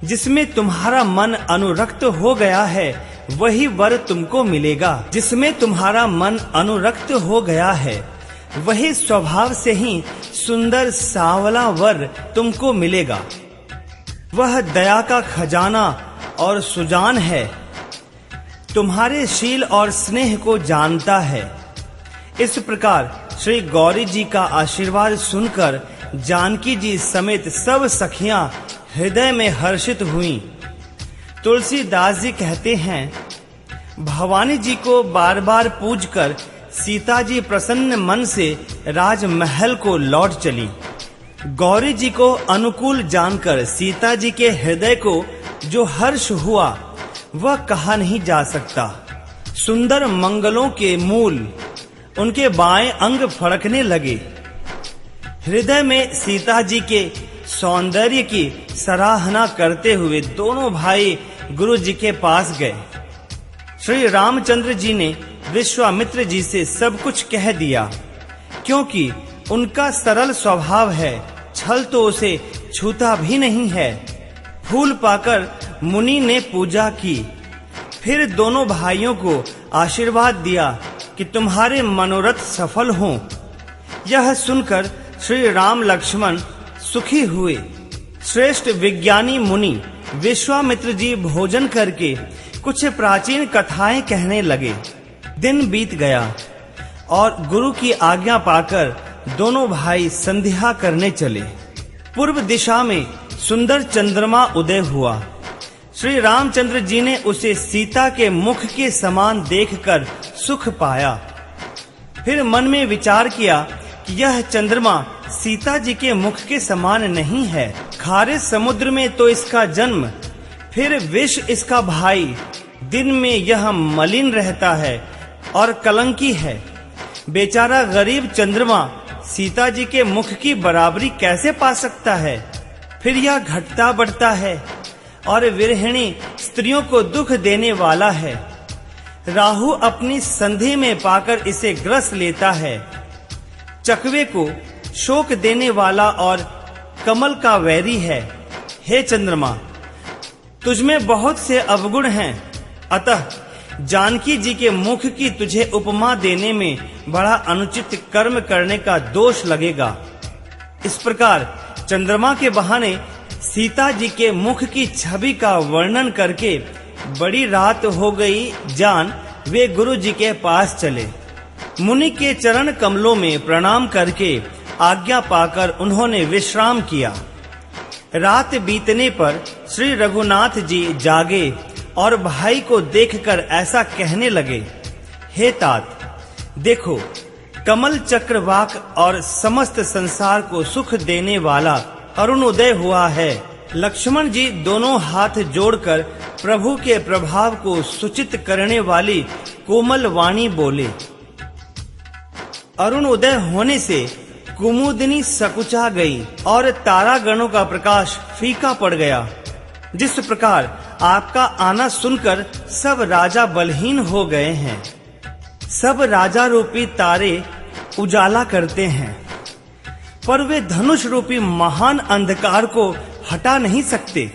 जिसमें तुम्हारा मन अनुरक्त हो गया है, वही वर तुमको मिलेगा। जिसमें तुम्हारा मन अनुरक्त हो गया है, वही स्वभाव से ही सुंदर सांवला वर तुमको मिलेगा। वह दया का खजाना और सुजान है, तुम्हारे शील और स्नेह को जानता है। इस प्रकार श्री गौरी जी का आशीर्वाद सुनकर जानकी जी समेत सब सखियां हृदय में हर्षित हुईं। तुलसीदास जी कहते हैं, भवानी जी को बार बार पूजकर सीता जी प्रसन्न मन से राजमहल को लौट चली। गौरी जी को अनुकूल जानकर सीता जी के हृदय को जो हर्ष हुआ वह कहा नहीं जा सकता। सुंदर मंगलों के मूल उनके बाएं अंग फड़कने लगे। हृदय में सीता जी के सौंदर्य की सराहना करते हुए दोनों भाई गुरु जी के पास गए। श्री रामचंद्र जी ने विश्वामित्र जी से सब कुछ कह दिया, क्योंकि उनका सरल स्वभाव है। छल तो उसे छूता भी नहीं है। फूल पाकर मुनि ने पूजा की। फिर दोनों भाइयों को आशीर्वाद दिया कि तुम्हारे मनोरथ सफल हों। यह सुनकर श्री राम लक्ष्मण सुखी हुए। श्रेष्ठ विज्ञानी मुनि विश्वामित्र जी भोजन करके कुछ प्राचीन कथाएं कहने लगे। दिन बीत गया और गुरु की आज्ञा पाकर दोनों भाई संध्या करने चले। पूर्व दिशा में सुंदर चंद्रमा उदय हुआ। श्री रामचंद्र जी ने उसे सीता के मुख के समान देखकर सुख पाया। फिर मन में विचार किया कि यह चंद्रमा सीता जी के मुख के समान नहीं है। खारे समुद्र में तो इसका जन्म, फिर विष इसका भाई। दिन में यह मलिन रहता है और कलंकी है। बेचारा गरीब चंद्रमा सीता जी के मुख की बराबरी कैसे पा सकता है। फिर यह घटता बढ़ता है और विरहिणी स्त्रियों को दुख देने वाला है। राहु अपनी संधि में पाकर इसे ग्रस लेता है। चकवे को शोक देने वाला और कमल का वैरी है। हे चंद्रमा, तुझमें बहुत से अवगुण हैं, अतः जानकी जी के मुख की तुझे उपमा देने में बड़ा अनुचित कर्म करने का दोष लगेगा। इस प्रकार चंद्रमा के बहाने सीता जी के मुख की छवि का वर्णन करके बड़ी रात हो गई जान वे गुरु जी के पास चले। मुनि के चरण कमलों में प्रणाम करके आज्ञा पाकर उन्होंने विश्राम किया। रात बीतने पर श्री रघुनाथ जी जागे और भाई को देखकर ऐसा कहने लगे, हे तात, देखो कमल चक्रवाक और समस्त संसार को सुख देने वाला अरुणोदय हुआ है। लक्ष्मण जी दोनों हाथ जोड़कर प्रभु के प्रभाव को सूचित करने वाली कोमल वाणी बोले। अरुणोदय होने से कुमुदिनी सकुचा गई और तारागणों का प्रकाश फीका पड़ गया। जिस प्रकार आपका आना सुनकर सब राजा बलहीन हो गए हैं। सब राजा रूपी तारे उजाला करते हैं, पर वे धनुष रूपी महान अंधकार को हटा नहीं सकते।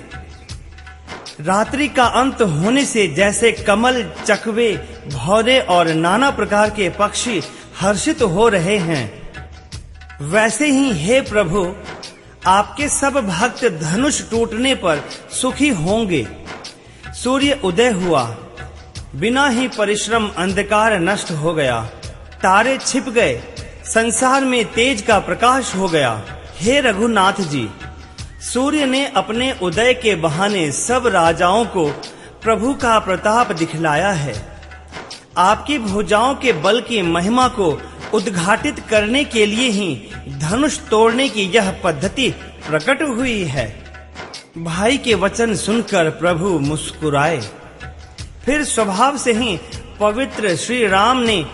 रात्रि का अंत होने से जैसे कमल, चकवे, भौरे और नाना प्रकार के पक्षी हर्षित हो रहे हैं, वैसे ही हे प्रभु, आपके सब भक्त धनुष टूटने पर सुखी होंगे। सूर्य उदय हुआ, बिना ही परिश्रम अंधकार नष्ट हो गया। तारे छिप गए, संसार में तेज का प्रकाश हो गया। हे रघुनाथ जी, सूर्य ने अपने उदय के बहाने सब राजाओं को प्रभु का प्रताप दिखलाया है। आपकी भुजाओं के बल की महिमा को उद्घाटित करने के लिए ही धनुष तोड़ने की यह पद्धति प्रकट हुई है। भाई के वचन सुनकर प्रभु मुस्कुराए। फिर स्वभाव से ही पवित्र श्री राम ने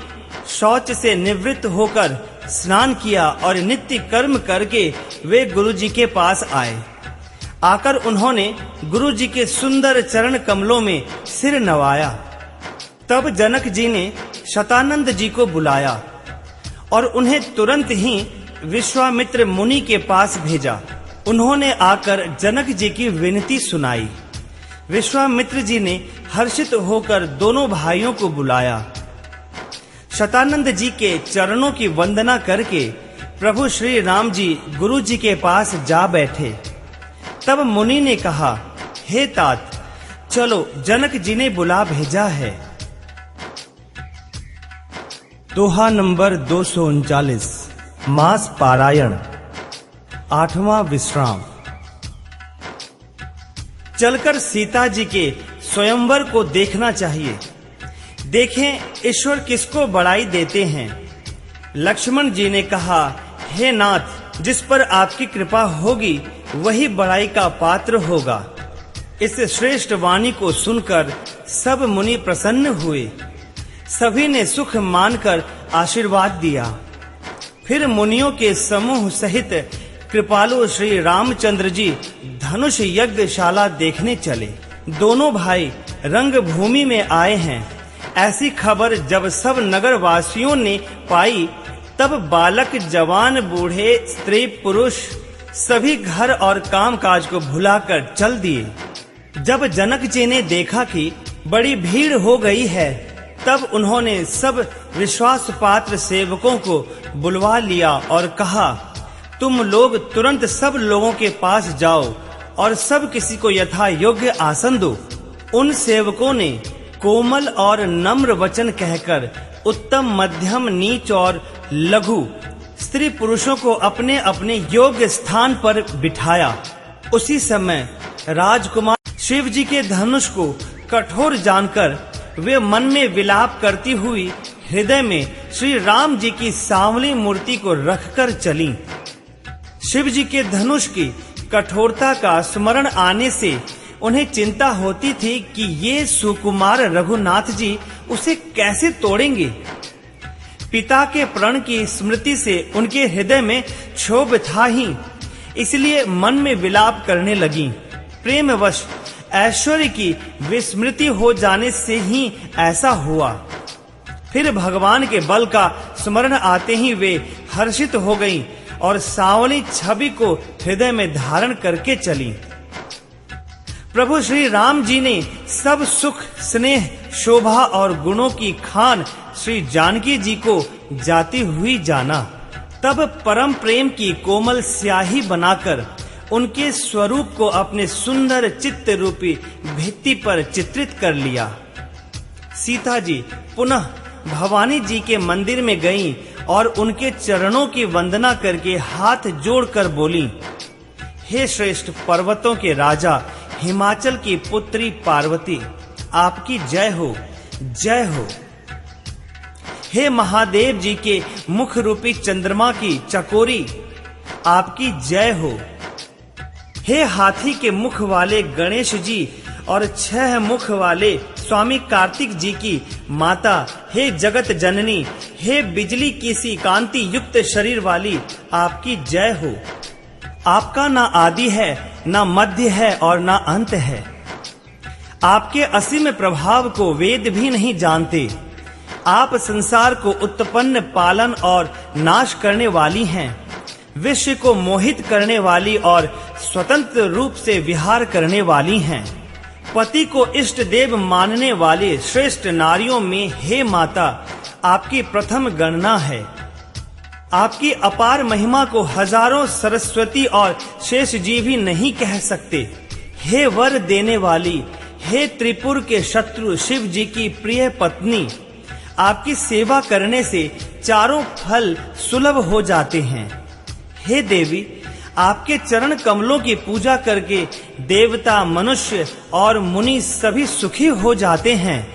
शौच से निवृत्त होकर स्नान किया और नित्य कर्म करके वे गुरु जी के पास आए। आकर उन्होंने गुरु जी के सुंदर चरण कमलों में सिर नवाया। तब जनक जी ने शतानंद जी को बुलाया और उन्हें तुरंत ही विश्वामित्र मुनि के पास भेजा। उन्होंने आकर जनक जी की विनती सुनाई। विश्वामित्र जी ने हर्षित होकर दोनों भाइयों को बुलाया। शतानंद जी के चरणों की वंदना करके प्रभु श्री राम जी गुरु जी के पास जा बैठे। तब मुनि ने कहा, हे तात, चलो जनक जी ने बुला भेजा है। दोहा नंबर 239। मास पारायण, 8वां विश्राम। चलकर सीता जी के स्वयंवर को देखना चाहिए। देखें ईश्वर किसको बड़ाई देते हैं। लक्ष्मण जी ने कहा, हे नाथ, जिस पर आपकी कृपा होगी वही बड़ाई का पात्र होगा। इस श्रेष्ठ वाणी को सुनकर सब मुनि प्रसन्न हुए। सभी ने सुख मानकर आशीर्वाद दिया। फिर मुनियों के समूह सहित कृपालु श्री रामचंद्र जी धनुष यज्ञशाला देखने चले। दोनों भाई रंग भूमि में आए हैं। ऐसी खबर जब सब नगर वासियों ने पाई, तब बालक, जवान, बूढ़े, स्त्री, पुरुष सभी घर और कामकाज को भुलाकर चल दिए। जब जनक जी ने देखा कि बड़ी भीड़ हो गई है, तब उन्होंने सब विश्वास पात्र सेवकों को बुलवा लिया और कहा, तुम लोग तुरंत सब लोगों के पास जाओ और सब किसी को यथा योग्य आसन दो। उन सेवकों ने कोमल और नम्र वचन कहकर उत्तम, मध्यम, नीच और लघु स्त्री पुरुषों को अपने अपने योग्य स्थान पर बिठाया। उसी समय राजकुमार शिव जी के धनुष को कठोर जानकर वे मन में विलाप करती हुई हृदय में श्री राम जी की सांवली मूर्ति को रखकर चली। शिव जी के धनुष की कठोरता का स्मरण आने से उन्हें चिंता होती थी कि ये सुकुमार रघुनाथ जी उसे कैसे तोड़ेंगे। पिता के प्रण की स्मृति से उनके हृदय में क्षोभ था ही, इसलिए मन में विलाप करने लगी। प्रेमवश ऐश्वर्य की विस्मृति हो जाने से ही ऐसा हुआ। फिर भगवान के बल का स्मरण आते ही वे हर्षित हो गईं और सांवली छवि को हृदय में धारण करके चली। प्रभु श्री राम जी ने सब सुख, स्नेह, शोभा और गुणों की खान श्री जानकी जी को जाती हुई जाना। तब परम प्रेम की कोमल स्याही बनाकर उनके स्वरूप को अपने सुंदर चित्त रूपी भित्ति पर चित्रित कर लिया। सीता जी पुनः भवानी जी के मंदिर में गईं और उनके चरणों की वंदना करके हाथ जोड़कर बोली, हे श्रेष्ठ पर्वतों के राजा, हिमाचल की पुत्री पार्वती, आपकी जय हो, जय हो। हे महादेव जी के मुख रूपी चंद्रमा की चकोरी, आपकी जय हो। हे हाथी के मुख वाले गणेश जी और 6 मुख वाले स्वामी कार्तिक जी की माता, हे जगत जननी, हे बिजली की सी कांति युक्त शरीर वाली, आपकी जय हो। आपका ना आदि है, ना मध्य है और ना अंत है। आपके असीम प्रभाव को वेद भी नहीं जानते। आप संसार को उत्पन्न, पालन और नाश करने वाली हैं। विश्व को मोहित करने वाली और स्वतंत्र रूप से विहार करने वाली हैं। पति को इष्ट देव मानने वाले श्रेष्ठ नारियों में हे माता, आपकी प्रथम गणना है। आपकी अपार महिमा को हजारों सरस्वती और शेष जी भी नहीं कह सकते। हे वर देने वाली, हे त्रिपुर के शत्रु शिव जी की प्रिय पत्नी, आपकी सेवा करने से चारों फल सुलभ हो जाते हैं। हे देवी, आपके चरण कमलों की पूजा करके देवता, मनुष्य और मुनि सभी सुखी हो जाते हैं।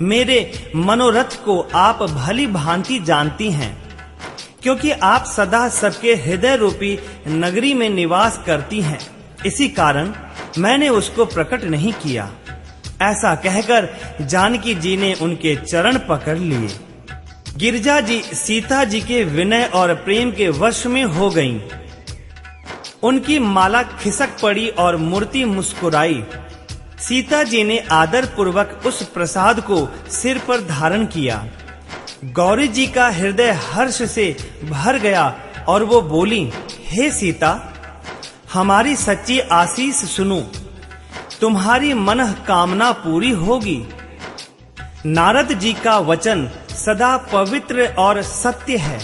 मेरे मनोरथ को आप भली भांति जानती हैं, क्योंकि आप सदा सबके हृदय रूपी नगरी में निवास करती हैं। इसी कारण मैंने उसको प्रकट नहीं किया। ऐसा कहकर जानकी जी ने उनके चरण पकड़ लिए। गिरिजा जी सीता जी के विनय और प्रेम के वश में हो गईं। उनकी माला खिसक पड़ी और मूर्ति मुस्कुराई। सीता जी ने आदर पूर्वक उस प्रसाद को सिर पर धारण किया। गौरी जी का हृदय हर्ष से भर गया और वो बोली, हे सीता, हमारी सच्ची आशीष सुनो, तुम्हारी मन कामना पूरी होगी। नारद जी का वचन सदा पवित्र और सत्य है।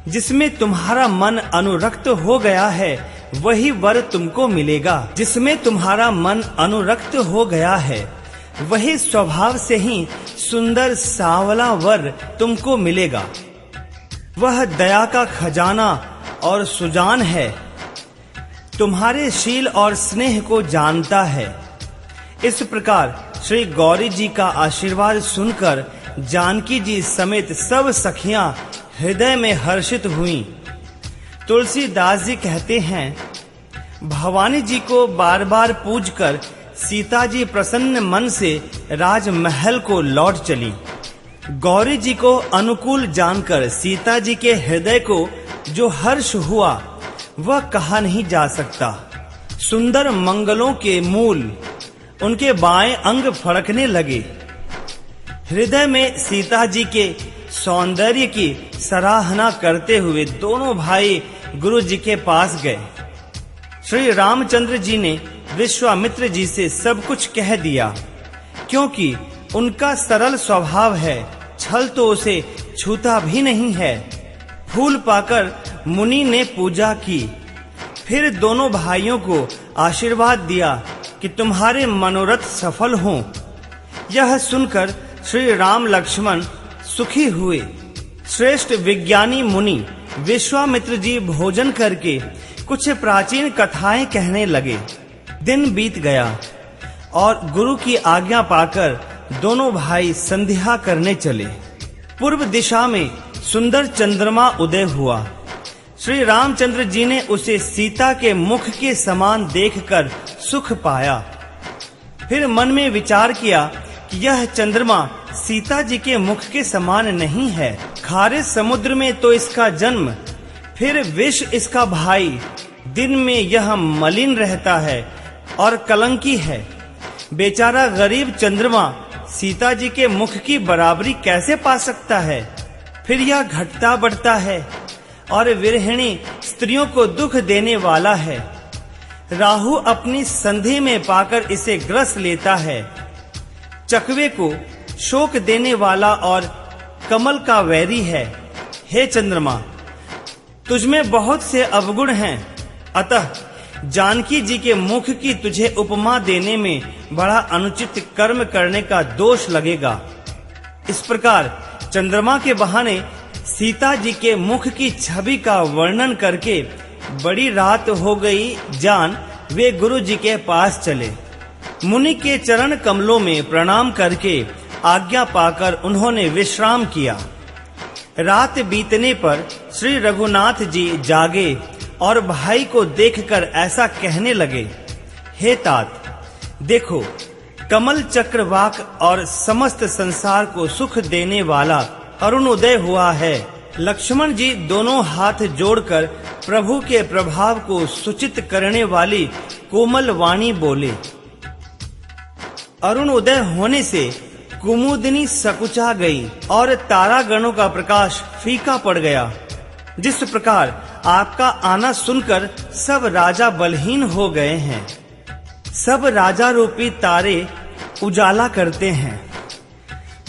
जिसमें तुम्हारा मन अनुरक्त हो गया है, वही वर तुमको मिलेगा। जिसमें तुम्हारा मन अनुरक्त हो गया है, वही स्वभाव से ही सुंदर सांवला वर तुमको मिलेगा। वह दया का खजाना और सुजान है, तुम्हारे शील और स्नेह को जानता है। इस प्रकार श्री गौरी जी का आशीर्वाद सुनकर जानकी जी समेत सब सखियां हृदय में हर्षित हुईं। तुलसीदास जी कहते हैं, भवानी जी को बार बार पूजकर सीता जी प्रसन्न मन से राजमहल को लौट चली। गौरी जी को अनुकूल जानकर सीता जी के हृदय को जो हर्ष हुआ वह कहा नहीं जा सकता। सुंदर मंगलों के मूल उनके बाएं अंग फड़कने लगे। हृदय में सीता जी के सौंदर्य की सराहना करते हुए दोनों भाई गुरु जी के पास गए। श्री रामचंद्र जी ने विश्वामित्र जी से सब कुछ कह दिया, क्योंकि उनका सरल स्वभाव है, छल तो उसे छूता भी नहीं है। फूल पाकर मुनि ने पूजा की, फिर दोनों भाइयों को आशीर्वाद दिया कि तुम्हारे मनोरथ सफल हों। यह सुनकर श्री राम लक्ष्मण सुखी हुए। श्रेष्ठ विज्ञानी मुनि विश्वामित्र जी भोजन करके कुछ प्राचीन कथाएं कहने लगे। दिन बीत गया और गुरु की आज्ञा पाकर दोनों भाई संध्या करने चले। पूर्व दिशा में सुंदर चंद्रमा उदय हुआ। श्री रामचंद्र जी ने उसे सीता के मुख के समान देखकर सुख पाया। फिर मन में विचार किया कि यह चंद्रमा सीता जी के मुख के समान नहीं है। खारे समुद्र में तो इसका जन्म, फिर विष इसका भाई। दिन में यह मलिन रहता है और कलंकी है। बेचारा गरीब चंद्रमा सीता जी के मुख की बराबरी कैसे पा सकता है। फिर यह घटता बढ़ता है और विरहिणी स्त्रियों को दुख देने वाला है। राहु अपनी संधि में पाकर इसे ग्रस लेता है। चकवे को शोक देने वाला और कमल का वैरी है। हे चंद्रमा, तुझमें बहुत से अवगुण हैं, अतः जानकी जी के मुख की तुझे उपमा देने में बड़ा अनुचित कर्म करने का दोष लगेगा। इस प्रकार चंद्रमा के बहाने सीता जी के मुख की छवि का वर्णन करके बड़ी रात हो गई जान वे गुरु जी के पास चले। मुनि के चरण कमलों में प्रणाम करके आज्ञा पाकर उन्होंने विश्राम किया। रात बीतने पर श्री रघुनाथ जी जागे और भाई को देखकर ऐसा कहने लगे, हे तात, देखो कमल चक्रवाक और समस्त संसार को सुख देने वाला अरुणोदय हुआ है। लक्ष्मण जी दोनों हाथ जोड़कर प्रभु के प्रभाव को सूचित करने वाली कोमल वाणी बोले। अरुणोदय होने से कुमुदिनी सकुचा गई और तारागणों का प्रकाश फीका पड़ गया। जिस प्रकार आपका आना सुनकर सब राजा बलहीन हो गए हैं। सब राजा रूपी तारे उजाला करते हैं,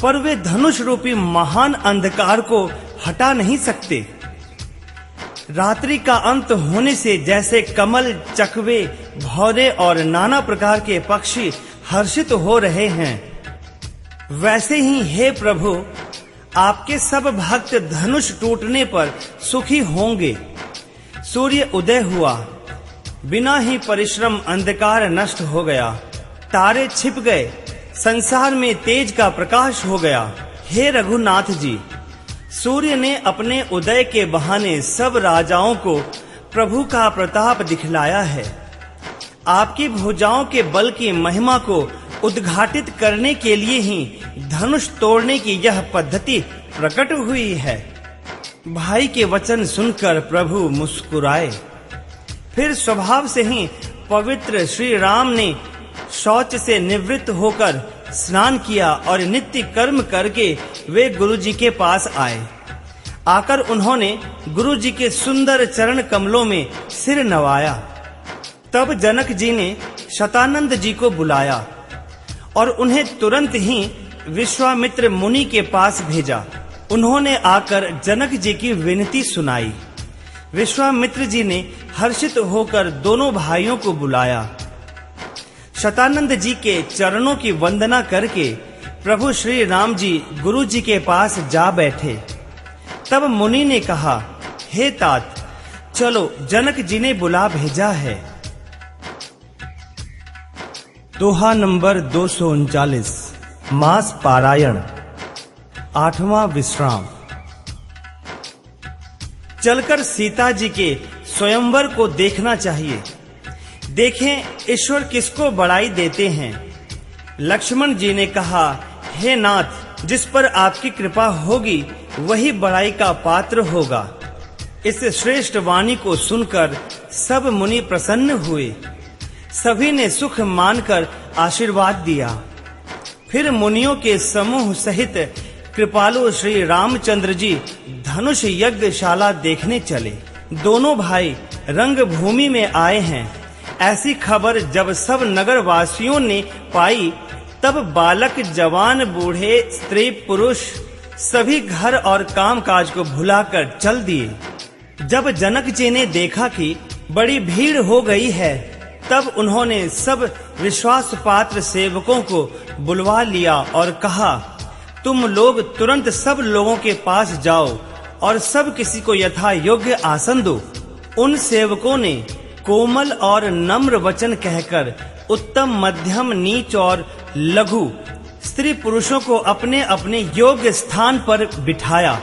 पर वे धनुष रूपी महान अंधकार को हटा नहीं सकते। रात्रि का अंत होने से जैसे कमल, चकवे, भौरे और नाना प्रकार के पक्षी हर्षित हो रहे हैं, वैसे ही हे प्रभु, आपके सब भक्त धनुष टूटने पर सुखी होंगे। सूर्य उदय हुआ, बिना ही परिश्रम अंधकार नष्ट हो गया। तारे छिप गए, संसार में तेज का प्रकाश हो गया। हे रघुनाथ जी, सूर्य ने अपने उदय के बहाने सब राजाओं को प्रभु का प्रताप दिखलाया है। आपकी भुजाओं के बल की महिमा को उद्घाटित करने के लिए ही धनुष तोड़ने की यह पद्धति प्रकट हुई है। भाई के वचन सुनकर प्रभु मुस्कुराए। फिर स्वभाव से ही पवित्र श्री राम ने शौच से निवृत्त होकर स्नान किया और नित्य कर्म करके वे गुरु जी के पास आए। आकर उन्होंने गुरु जी के सुंदर चरण कमलों में सिर नवाया। तब जनक जी ने शतानंद जी को बुलाया और उन्हें तुरंत ही विश्वामित्र मुनि के पास भेजा। उन्होंने आकर जनक जी की विनती सुनाई। विश्वामित्र जी ने हर्षित होकर दोनों भाइयों को बुलाया। शतानंद जी के चरणों की वंदना करके प्रभु श्री राम जी गुरु जी के पास जा बैठे। तब मुनि ने कहा, हे तात, चलो जनक जी ने बुला भेजा है। दोहा नंबर 239, मास पारायण, 8वां विश्राम। चलकर सीता जी के स्वयंवर को देखना चाहिए। देखें ईश्वर किसको बड़ाई देते हैं। लक्ष्मण जी ने कहा, हे नाथ, जिस पर आपकी कृपा होगी वही बड़ाई का पात्र होगा। इस श्रेष्ठ वाणी को सुनकर सब मुनि प्रसन्न हुए। सभी ने सुख मानकर आशीर्वाद दिया। फिर मुनियों के समूह सहित कृपालु श्री रामचंद्र जी धनुष यज्ञशाला देखने चले। दोनों भाई रंग भूमि में आए हैं। ऐसी खबर जब सब नगर वासियों ने पाई, तब बालक, जवान, बूढ़े, स्त्री, पुरुष सभी घर और कामकाज को भुलाकर चल दिए। जब जनक जी ने देखा कि बड़ी भीड़ हो गई है, तब उन्होंने सब विश्वास पात्र सेवकों को बुलवा लिया और कहा, तुम लोग तुरंत सब लोगों के पास जाओ और सब किसी को यथा योग्य आसन दो। उन सेवकों ने कोमल और नम्र वचन कहकर उत्तम, मध्यम, नीच और लघु स्त्री पुरुषों को अपने अपने योग्य स्थान पर बिठाया।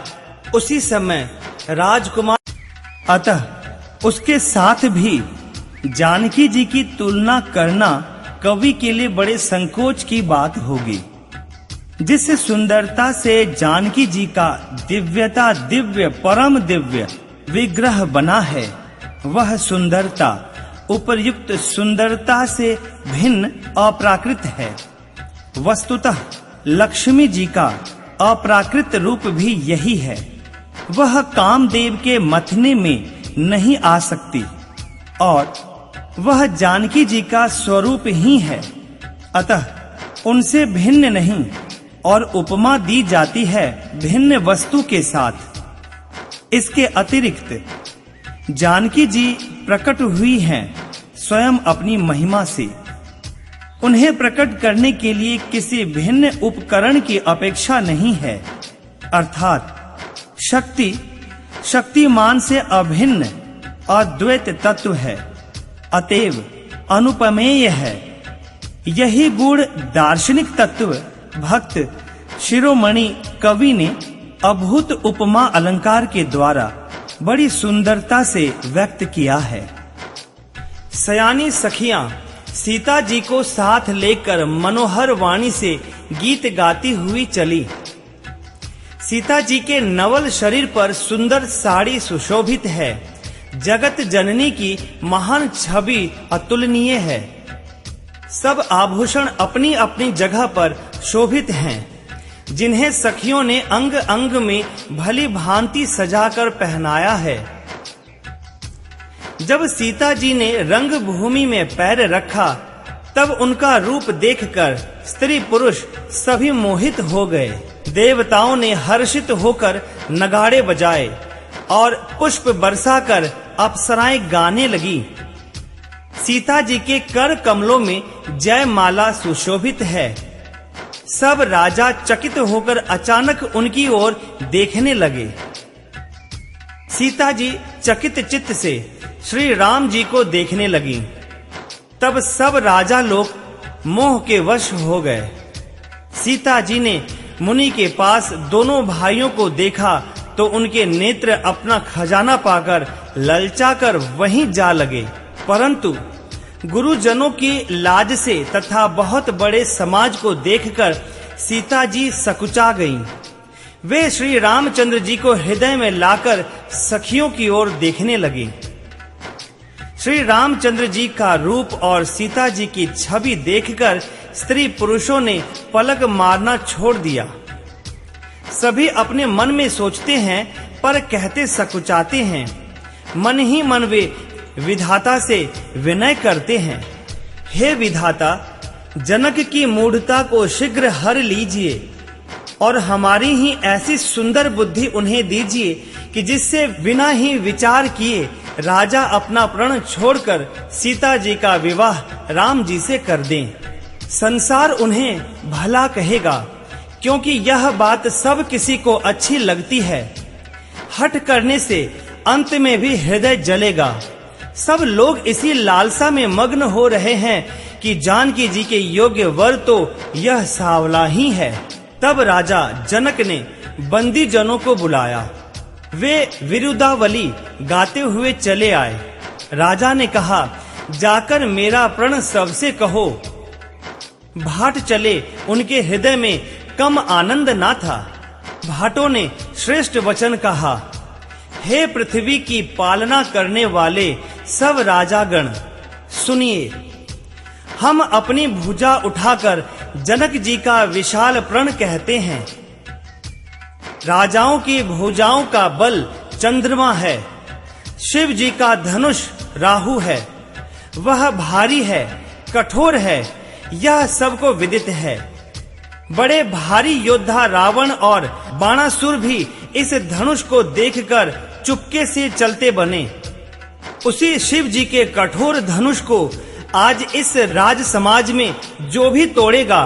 उसी समय राजकुमार, अतः उसके साथ भी जानकी जी की तुलना करना कवि के लिए बड़े संकोच की बात होगी। जिस सुंदरता से जानकी जी का दिव्यता दिव्य, परम दिव्य विग्रह बना है, वह सुंदरता उपर्युक्त सुंदरता से भिन्न अप्राकृत है। वस्तुतः लक्ष्मी जी का अप्राकृत रूप भी यही है। वह कामदेव के मथने में नहीं आ सकती और वह जानकी जी का स्वरूप ही है। अतः उनसे भिन्न नहीं, और उपमा दी जाती है भिन्न वस्तु के साथ। इसके अतिरिक्त जानकी जी प्रकट हुई हैं स्वयं अपनी महिमा से। उन्हें प्रकट करने के लिए किसी भिन्न उपकरण की अपेक्षा नहीं है, अर्थात शक्ति शक्तिमान से अभिन्न अद्वैत तत्व है, अतएव अनुपमेय है। यही गुण दार्शनिक तत्व भक्त शिरोमणि कवि ने अभूत उपमा अलंकार के द्वारा बड़ी सुंदरता से व्यक्त किया है। सयानी सखियां सीता जी को साथ लेकर मनोहर वाणी से गीत गाती हुई चली। सीता जी के नवल शरीर पर सुंदर साड़ी सुशोभित है। जगत जननी की महान छवि अतुलनीय है। सब आभूषण अपनी अपनी जगह पर शोभित हैं, जिन्हें सखियों ने अंग अंग में भली भांति सजाकर पहनाया है। जब सीता जी ने रंगभूमि में पैर रखा, तब उनका रूप देखकर स्त्री पुरुष सभी मोहित हो गए। देवताओं ने हर्षित होकर नगाड़े बजाए और पुष्प बरसाकर अप्सराएं गाने लगी। सीता जी के कर कमलों में जयमाला सुशोभित है। सब राजा चकित होकर अचानक उनकी ओर देखने लगे। सीता जी चकित चित्त से श्री राम जी को देखने लगी। तब सब राजा लोग मोह के वश हो गए। सीता जी ने मुनि के पास दोनों भाइयों को देखा तो उनके नेत्र अपना खजाना पाकर ललचाकर वहीं जा लगे। परंतु गुरुजनों की लाज से तथा बहुत बड़े समाज को देखकर सीता जी सकुचा गईं। वे श्री रामचंद्र जी को हृदय में लाकर सखियों की ओर देखने लगी। श्री रामचंद्र जी का रूप और सीता जी की छवि देखकर स्त्री पुरुषों ने पलक मारना छोड़ दिया। सभी अपने मन में सोचते हैं पर कहते सकुचाते हैं। मन ही मन वे विधाता से विनय करते हैं, हे विधाता, जनक की मूढ़ता को शीघ्र हर लीजिए और हमारी ही ऐसी सुंदर बुद्धि उन्हें दीजिए कि जिससे बिना ही विचार किए राजा अपना प्रण छोड़कर सीता जी का विवाह राम जी से कर दें। संसार उन्हें भला कहेगा, क्योंकि यह बात सब किसी को अच्छी लगती है। हठ करने से अंत में भी हृदय जलेगा। सब लोग इसी लालसा में मग्न हो रहे हैं कि जानकी जी के योग्य वर तो यह सांवला ही है। तब राजा जनक ने बंदी जनों को बुलाया। वे विरुदावली गाते हुए चले आए। राजा ने कहा, जाकर मेरा प्रण सबसे कहो। भाट चले, उनके हृदय में कम आनंद ना था। भाटों ने श्रेष्ठ वचन कहा, हे पृथ्वी की पालना करने वाले सब राजागण, सुनिए। हम अपनी भुजा उठाकर जनक जी का विशाल प्रण कहते हैं। राजाओं की भुजाओं का बल चंद्रमा है, शिव जी का धनुष राहु है, वह भारी है, कठोर है, यह सबको विदित है। बड़े भारी योद्धा रावण और बाणासुर भी इस धनुष को देखकर चुपके से चलते बने। उसी शिव जी के कठोर धनुष को आज इस राज समाज में जो भी तोड़ेगा,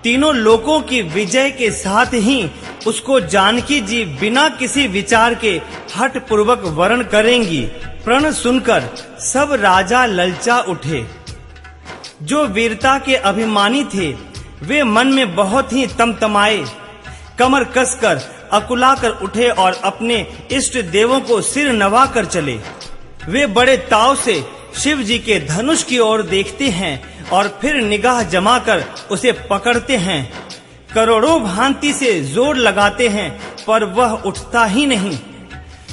तीनों लोकों की विजय के साथ ही उसको जानकी जी बिना किसी विचार के हठ पूर्वक वरण करेंगी। प्रण सुनकर सब राजा ललचा उठे। जो वीरता के अभिमानी थे वे मन में बहुत ही तमतमाए, कमर कसकर अकुलाकर उठे और अपने इष्ट देवों को सिर नवा कर चले। वे बड़े ताव से शिव जी के धनुष की ओर देखते हैं और फिर निगाह जमाकर उसे पकड़ते हैं। करोड़ों भांति से जोर लगाते हैं पर वह उठता ही नहीं।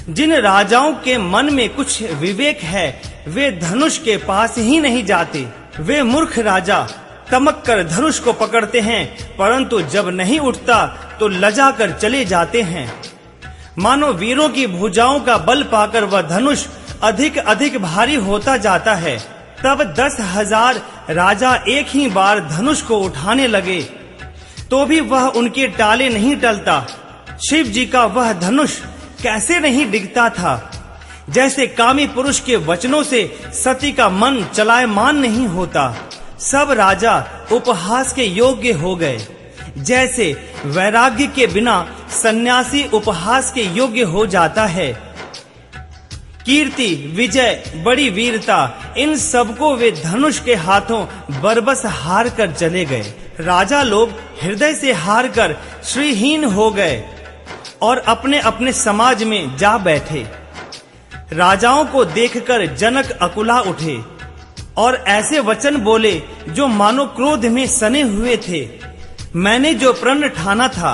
जिन राजाओं के मन में कुछ विवेक है वे धनुष के पास ही नहीं जाते। वे मूर्ख राजा तमक कर धनुष को पकड़ते हैं, परंतु जब नहीं उठता तो लजा कर चले जाते हैं। मानो वीरों की भुजाओं का बल पाकर वह धनुष अधिक अधिक भारी होता जाता है। तब 10,000 राजा एक ही बार धनुष को उठाने लगे तो भी वह उनके टाले नहीं टलता। शिव जी का वह धनुष कैसे नहीं डिगता था। जैसे कामी पुरुष के वचनों से सती का मन चलायमान नहीं होता। सब राजा उपहास के योग्य हो गए। जैसे वैराग्य के बिना सन्यासी उपहास के योग्य हो जाता है। कीर्ति, विजय, बड़ी वीरता, इन सबको वे धनुष के हाथों बरबस हार कर चले गए। राजा लोग हृदय से हार कर श्रीहीन हो गए और अपने अपने समाज में जा बैठे। राजाओं को देखकर जनक अकुला उठे और ऐसे वचन बोले जो मानो क्रोध में सने हुए थे। मैंने जो प्रण ठाना था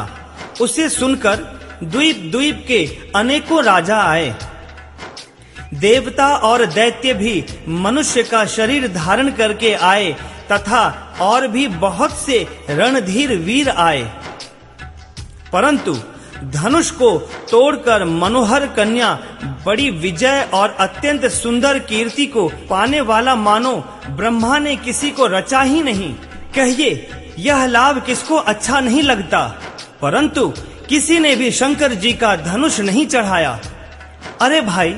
उसे सुनकर द्वीप द्वीप के अनेकों राजा आए। देवता और दैत्य भी मनुष्य का शरीर धारण करके आए तथा और भी बहुत से रणधीर वीर आए, परंतु धनुष को तोड़कर मनोहर कन्या, बड़ी विजय और अत्यंत सुंदर कीर्ति को पाने वाला मानो ब्रह्मा ने किसी को रचा ही नहीं। कहिए यह लाभ किसको अच्छा नहीं लगता, परंतु किसी ने भी शंकर जी का धनुष नहीं चढ़ाया। अरे भाई,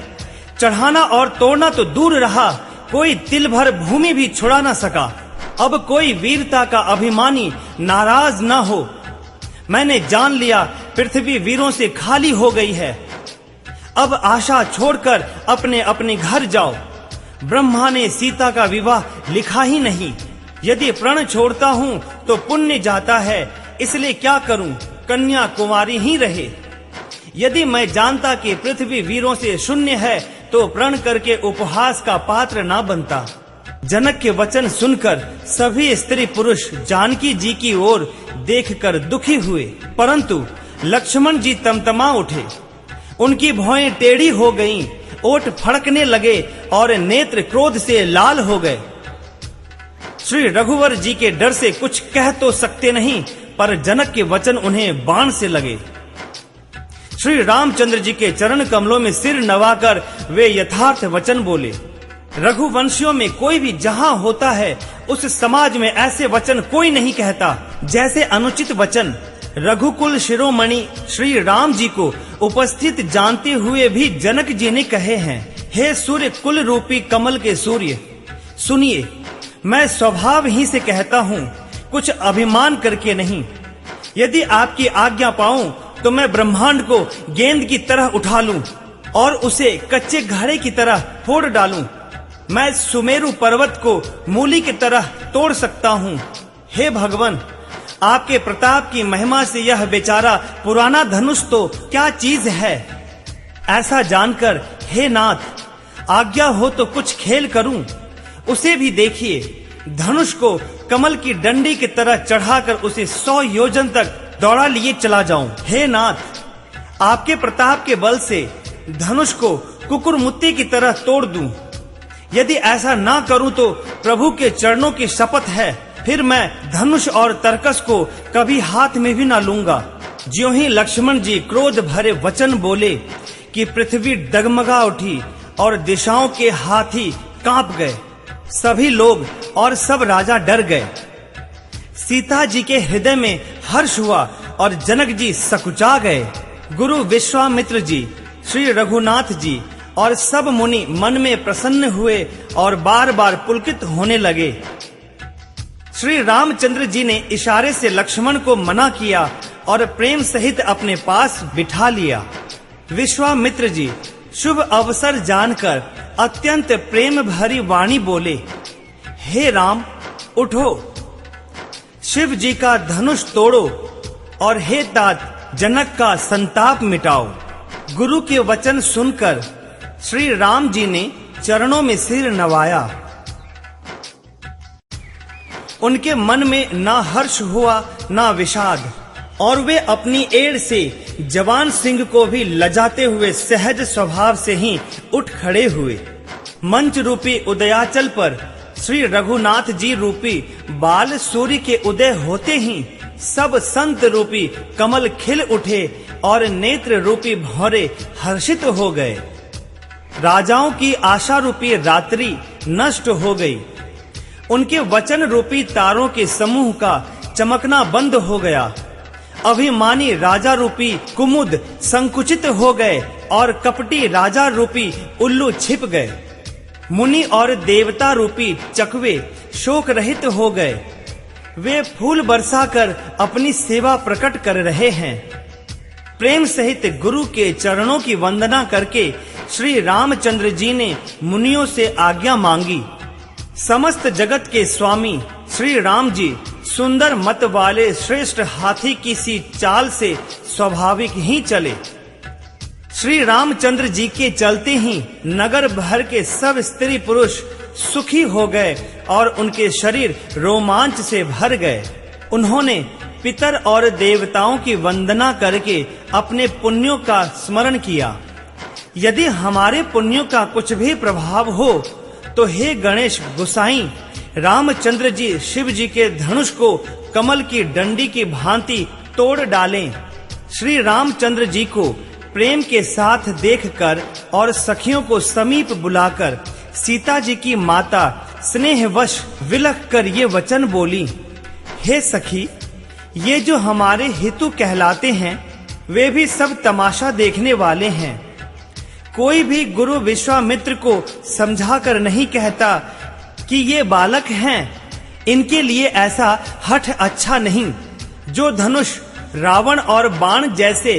चढ़ाना और तोड़ना तो दूर रहा, कोई तिल भर भूमि भी छुड़ा न सका। अब कोई वीरता का अभिमानी नाराज न हो। मैंने जान लिया पृथ्वी वीरों से खाली हो गई है। अब आशा छोड़कर अपने अपने घर जाओ। ब्रह्मा ने सीता का विवाह लिखा ही नहीं। यदि प्रण छोड़ता हूँ तो पुण्य जाता है, इसलिए क्या करूँ, कन्या कुमारी ही रहे। यदि मैं जानता कि पृथ्वी वीरों से शून्य है तो प्रण करके उपहास का पात्र ना बनता। जनक के वचन सुनकर सभी स्त्री पुरुष जानकी जी की ओर देखकर दुखी हुए, परंतु लक्ष्मण जी तमतमा उठे। उनकी भौएं टेढ़ी हो गईं, ओठ फड़कने लगे और नेत्र क्रोध से लाल हो गए। श्री रघुवर जी के डर से कुछ कह तो सकते नहीं, पर जनक के वचन उन्हें बाण से लगे। श्री रामचंद्र जी के चरण कमलों में सिर नवाकर वे यथार्थ वचन बोले। रघुवंशियों में कोई भी जहां होता है उस समाज में ऐसे वचन कोई नहीं कहता जैसे अनुचित वचन रघुकुल शिरोमणि श्री राम जी को उपस्थित जानते हुए भी जनक जी ने कहे हैं। हे सूर्य कुल रूपी कमल के सूर्य, सुनिए, मैं स्वभाव ही से कहता हूँ, कुछ अभिमान करके नहीं। यदि आपकी आज्ञा पाऊं तो मैं ब्रह्मांड को गेंद की तरह उठा लूं और उसे कच्चे घड़े की तरह फोड़ डालूं। मैं सुमेरु पर्वत को मूली की तरह तोड़ सकता हूँ। हे भगवान, आपके प्रताप की महिमा से यह बेचारा पुराना धनुष तो क्या चीज है। ऐसा जानकर हे नाथ, आज्ञा हो तो कुछ खेल करूं। उसे भी देखिए, धनुष को कमल की डंडी की तरह चढ़ाकर उसे 100 योजन तक दौड़ा लिए चला जाऊं। हे नाथ, आपके प्रताप के बल से धनुष को कुकुरमुत्ती की तरह तोड़ दूं। यदि ऐसा ना करूं तो प्रभु के चरणों की शपथ है, फिर मैं धनुष और तरकस को कभी हाथ में भी ना लूंगा। ज्यों ही लक्ष्मण जी क्रोध भरे वचन बोले कि पृथ्वी डगमगा उठी और दिशाओं के हाथी कांप गए। सभी लोग और सब राजा डर गए। सीता जी के हृदय में हर्ष हुआ और जनक जी सकुचा गए। गुरु विश्वामित्र जी, श्री रघुनाथ जी और सब मुनि मन में प्रसन्न हुए और बार बार पुलकित होने लगे। श्री रामचंद्र जी ने इशारे से लक्ष्मण को मना किया और प्रेम सहित अपने पास बिठा लिया। विश्वामित्र जी शुभ अवसर जानकर अत्यंत प्रेम भरी वाणी बोले, हे राम उठो, शिव जी का धनुष तोड़ो और हे तात जनक का संताप मिटाओ। गुरु के वचन सुनकर श्री राम जी ने चरणों में सिर नवाया। उनके मन में ना हर्ष हुआ ना विषाद, और वे अपनी एड़ से जवान सिंह को भी लजाते हुए सहज स्वभाव से ही उठ खड़े हुए। मंच रूपी उदयाचल पर श्री रघुनाथ जी रूपी बाल सूर्य के उदय होते ही सब संत रूपी कमल खिल उठे और नेत्र रूपी भौरे हर्षित हो गए। राजाओं की आशा रूपी रात्रि नष्ट हो गई। उनके वचन रूपी तारों के समूह का चमकना बंद हो गया। अभिमानी राजा रूपी कुमुद संकुचित हो गए और कपटी राजा रूपी उल्लू छिप गए। मुनि और देवता रूपी चकवे शोक रहित हो गए। वे फूल बरसाकर अपनी सेवा प्रकट कर रहे हैं। प्रेम सहित गुरु के चरणों की वंदना करके श्री रामचंद्र जी ने मुनियों से आज्ञा मांगी। समस्त जगत के स्वामी श्री राम जी सुंदर मत वाले श्रेष्ठ हाथी की सी चाल से स्वाभाविक ही चले। श्री रामचंद्र जी के चलते ही नगर भर के सब स्त्री पुरुष सुखी हो गए और उनके शरीर रोमांच से भर गए। उन्होंने पितर और देवताओं की वंदना करके अपने पुण्यों का स्मरण किया। यदि हमारे पुण्यों का कुछ भी प्रभाव हो तो हे गणेश गोसाई, रामचंद्र जी शिव जी के धनुष को कमल की डंडी की भांति तोड़ डालें। श्री रामचंद्र जी को प्रेम के साथ देखकर और सखियों को समीप बुलाकर सीता जी की माता स्नेहवश विलख कर ये वचन बोली, हे सखी, ये जो हमारे हितु कहलाते हैं वे भी सब तमाशा देखने वाले हैं। कोई भी गुरु विश्वामित्र को समझाकर नहीं कहता कि ये बालक हैं, इनके लिए ऐसा हठ अच्छा नहीं। जो धनुष रावण और बाण जैसे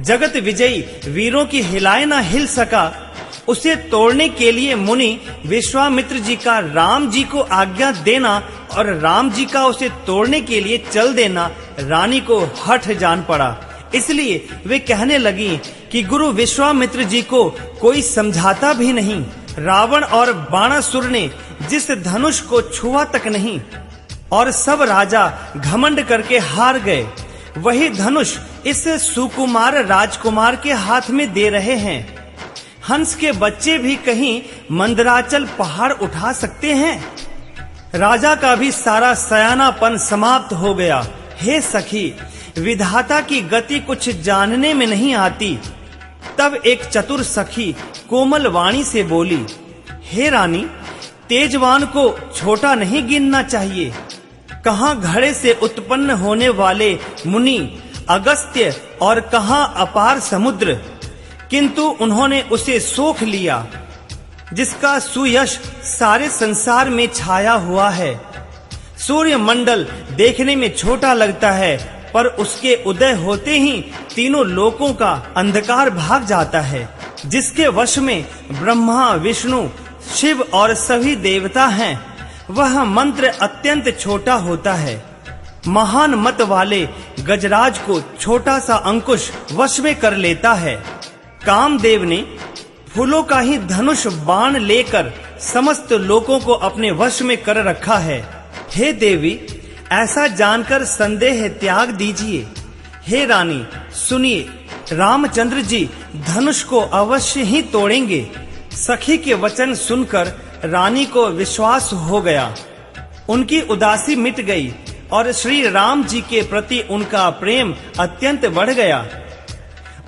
जगत विजयी वीरों की हिलाए ना हिल सका, उसे तोड़ने के लिए मुनि विश्वामित्र जी का राम जी को आज्ञा देना और राम जी का उसे तोड़ने के लिए चल देना रानी को हठ जान पड़ा। इसलिए वे कहने लगी कि गुरु विश्वामित्र जी को कोई समझाता भी नहीं। रावण और बाणासुर ने जिस धनुष को छुआ तक नहीं और सब राजा घमंड करके हार गए, वही धनुष इस सुकुमार राजकुमार के हाथ में दे रहे हैं। हंस के बच्चे भी कहीं मंदराचल पहाड़ उठा सकते हैं। राजा का भी सारा सयानापन समाप्त हो गया। हे सखी, विधाता की गति कुछ जानने में नहीं आती। तब एक चतुर सखी कोमल वाणी से बोली, हे रानी, तेजवान को छोटा नहीं गिनना चाहिए। कहाँ घड़े से उत्पन्न होने वाले मुनि अगस्त्य और कहाँ अपार समुद्र, किंतु उन्होंने उसे सोख लिया जिसका सुयश सारे संसार में छाया हुआ है। सूर्य मंडल देखने में छोटा लगता है, पर उसके उदय होते ही तीनों लोकों का अंधकार भाग जाता है। जिसके वश में ब्रह्मा, विष्णु, शिव और सभी देवता हैं, वह मंत्र अत्यंत छोटा होता है। महान मत वाले गजराज को छोटा सा अंकुश वश में कर लेता है। कामदेव ने फूलों का ही धनुष बाण लेकर समस्त लोकों को अपने वश में कर रखा है। हे देवी, ऐसा जानकर संदेह त्याग दीजिए। हे रानी, सुनिए, रामचंद्र जी धनुष को अवश्य ही तोड़ेंगे। सखी के वचन सुनकर रानी को विश्वास हो गया। उनकी उदासी मिट गई और श्री राम जी के प्रति उनका प्रेम अत्यंत बढ़ गया।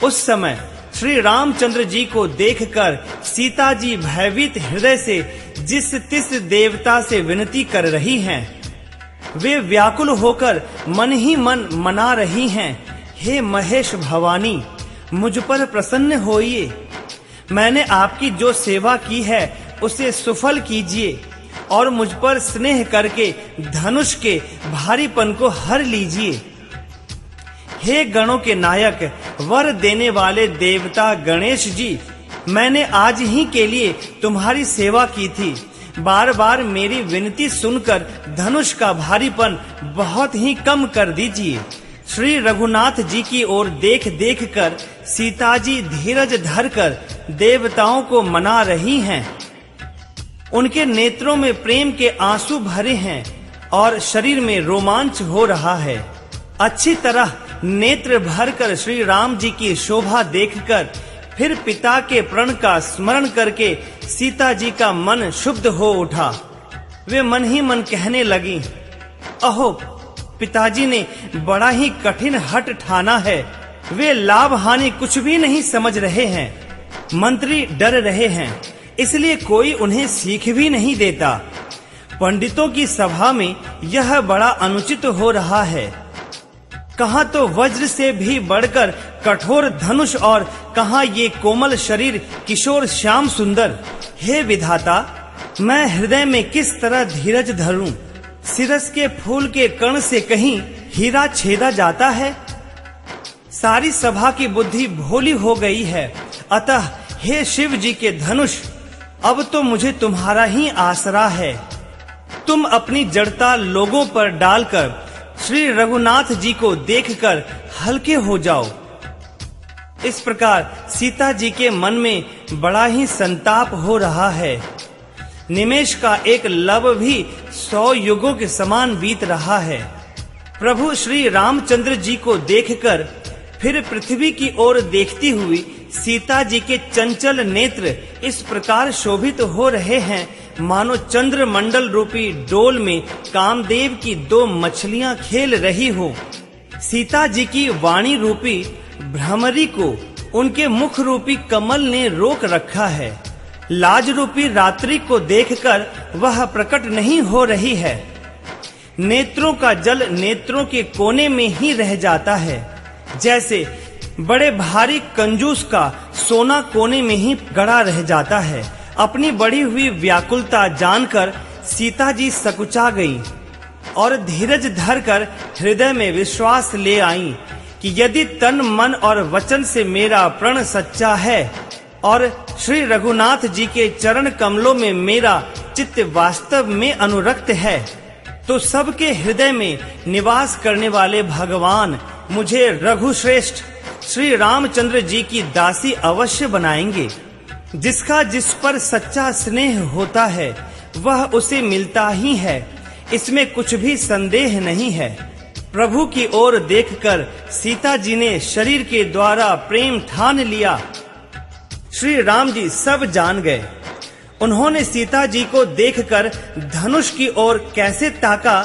उस समय श्री रामचंद्र जी को देखकर सीता जी भयभीत हृदय से जिस तिस देवता से विनती कर रही हैं, वे व्याकुल होकर मन ही मन मना रही हैं, हे महेश भवानी, मुझ पर प्रसन्न होइए। मैंने आपकी जो सेवा की है उसे सुफल कीजिए और मुझ पर स्नेह करके धनुष के भारीपन को हर लीजिए। हे गणों के नायक, वर देने वाले देवता गणेश जी, मैंने आज ही के लिए तुम्हारी सेवा की थी। बार बार मेरी विनती सुनकर धनुष का भारीपन बहुत ही कम कर दीजिए। श्री रघुनाथ जी की ओर देख देख कर सीता जी धीरज धरकर देवताओं को मना रही हैं। उनके नेत्रों में प्रेम के आंसू भरे हैं और शरीर में रोमांच हो रहा है। अच्छी तरह नेत्र भरकर श्री राम जी की शोभा देखकर फिर पिता के प्रण का स्मरण करके सीता जी का मन शुद्ध हो उठा। वे मन ही मन कहने लगी, अहो, पिताजी ने बड़ा ही कठिन हठ ठाना है। वे लाभ हानि कुछ भी नहीं समझ रहे हैं। मंत्री डर रहे हैं, इसलिए कोई उन्हें सीख भी नहीं देता। पंडितों की सभा में यह बड़ा अनुचित हो रहा है। कहाँ तो वज्र से भी बढ़कर कठोर धनुष और कहाँ ये कोमल शरीर किशोर श्याम सुंदर। हे विधाता, मैं हृदय में किस तरह धीरज धरूं? सिरस के फूल के कण से कहीं हीरा छेदा जाता है। सारी सभा की बुद्धि भोली हो गई है। अतः हे शिव जी के धनुष, अब तो मुझे तुम्हारा ही आसरा है। तुम अपनी जड़ता लोगों पर डालकर श्री रघुनाथ जी को देखकर हल्के हो जाओ। इस प्रकार सीता जी के मन में बड़ा ही संताप हो रहा है। निमेष का एक लब भी 100 युगों के समान बीत रहा है। प्रभु श्री रामचंद्र जी को देखकर फिर पृथ्वी की ओर देखती हुई सीता जी के चंचल नेत्र इस प्रकार शोभित हो रहे हैं, मानो चंद्र मंडल रूपी डोल में कामदेव की 2 मछलियां खेल रही हो। सीता जी की वाणी रूपी भ्रमरी को उनके मुख रूपी कमल ने रोक रखा है। लाज रूपी रात्रि को देखकर वह प्रकट नहीं हो रही है। नेत्रों का जल नेत्रों के कोने में ही रह जाता है, जैसे बड़े भारी कंजूस का सोना कोने में ही गड़ा रह जाता है। अपनी बढ़ी हुई व्याकुलता जानकर सीता जी सकुचा गईं और धीरज धरकर हृदय में विश्वास ले आईं कि यदि तन मन और वचन से मेरा प्रण सच्चा है और श्री रघुनाथ जी के चरण कमलों में मेरा चित्त वास्तव में अनुरक्त है, तो सबके हृदय में निवास करने वाले भगवान मुझे रघुश्रेष्ठ श्री रामचंद्र जी की दासी अवश्य बनाएंगे। जिसका जिस पर सच्चा स्नेह होता है वह उसे मिलता ही है, इसमें कुछ भी संदेह नहीं है। प्रभु की ओर देखकर सीता जी ने शरीर के द्वारा प्रेम ठान लिया। श्री राम जी सब जान गए। उन्होंने सीता जी को देखकर धनुष की ओर कैसे ताका,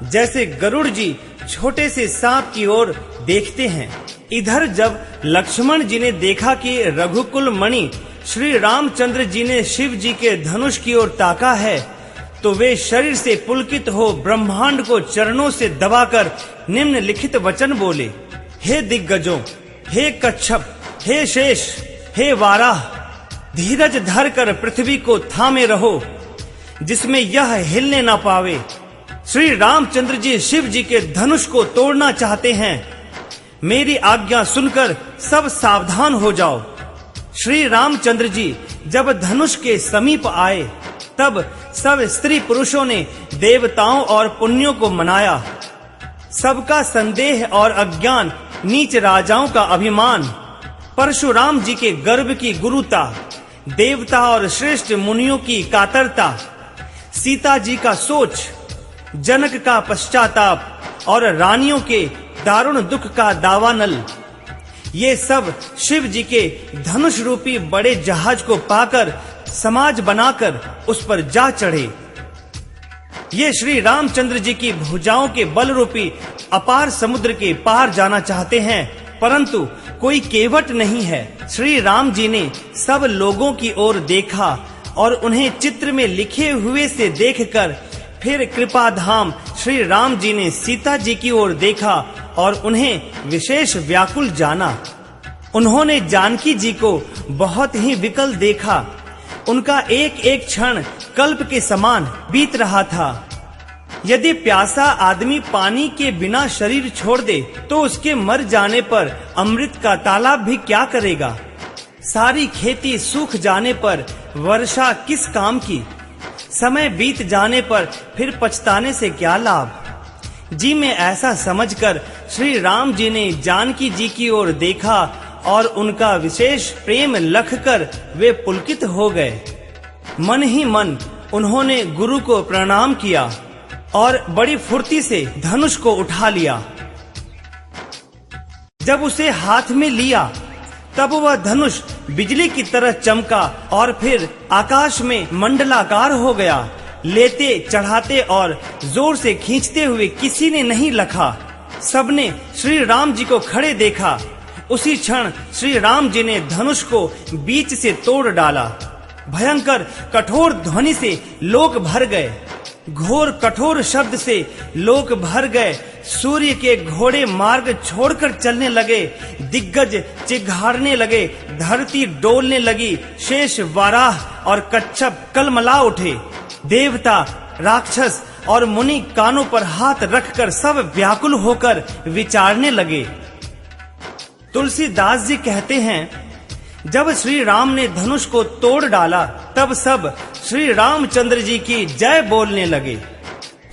जैसे गरुड़ जी छोटे से सांप की ओर देखते हैं। इधर जब लक्ष्मण जी ने देखा कि रघुकुल मणि श्री रामचंद्र जी ने शिव जी के धनुष की ओर ताका है, तो वे शरीर से पुलकित हो ब्रह्मांड को चरणों से दबाकर निम्नलिखित वचन बोले, हे दिग्गजों, हे कच्छप, हे शेष, हे वाराह, धीरज धरकर पृथ्वी को थामे रहो, जिसमें यह हिलने न पावे। श्री रामचंद्र जी शिव जी के धनुष को तोड़ना चाहते हैं। मेरी आज्ञा सुनकर सब सावधान हो जाओ। श्री रामचंद्र जी जब धनुष के समीप आए, तब सब स्त्री पुरुषों ने देवताओं और पुण्यों को मनाया। सबका संदेह और अज्ञान, नीच राजाओं का अभिमान, परशुराम जी के गर्भ की गुरुता, देवता और श्रेष्ठ मुनियों की कातरता, सीता जी का सोच, जनक का पश्चाताप और रानियों के दारुण दुख का दावानल, ये सब शिव जी के धनुष रूपी बड़े जहाज को पाकर समाज बनाकर उस पर जा चढ़े। ये श्री रामचंद्र जी की भुजाओं के बल रूपी अपार समुद्र के पार जाना चाहते हैं, परंतु कोई केवट नहीं है। श्री राम जी ने सब लोगों की ओर देखा और उन्हें चित्र में लिखे हुए से देखकर फिर कृपा धाम श्री राम जी ने सीता जी की ओर देखा और उन्हें विशेष व्याकुल जाना। उन्होंने जानकी जी को बहुत ही विकल देखा। उनका एक एक क्षण कल्प के समान बीत रहा था। यदि प्यासा आदमी पानी के बिना शरीर छोड़ दे तो उसके मर जाने पर अमृत का तालाब भी क्या करेगा। सारी खेती सूख जाने पर वर्षा किस काम की। समय बीत जाने पर फिर पछताने से क्या लाभ। जी में ऐसा समझकर श्री राम जी ने जानकी जी की ओर देखा और उनका विशेष प्रेम लखकर वे पुलकित हो गए। मन ही मन उन्होंने गुरु को प्रणाम किया और बड़ी फुर्ती से धनुष को उठा लिया। जब उसे हाथ में लिया तब वह धनुष बिजली की तरह चमका और फिर आकाश में मंडलाकार हो गया। लेते चढ़ाते और जोर से खींचते हुए किसी ने नहीं लखा। सबने श्री राम जी को खड़े देखा। उसी क्षण श्री राम जी ने धनुष को बीच से तोड़ डाला। भयंकर कठोर ध्वनि से लोक भर गए। घोर कठोर शब्द से लोक भर गए। सूर्य के घोड़े मार्ग छोड़कर चलने लगे। दिग्गज चिघाड़ने लगे। धरती डोलने लगी। शेष वाराह और कच्छप कलमला उठे। देवता राक्षस और मुनि कानों पर हाथ रखकर सब व्याकुल होकर विचारने लगे। तुलसीदास जी कहते हैं, जब श्री राम ने धनुष को तोड़ डाला तब सब श्री रामचंद्र जी की जय बोलने लगे।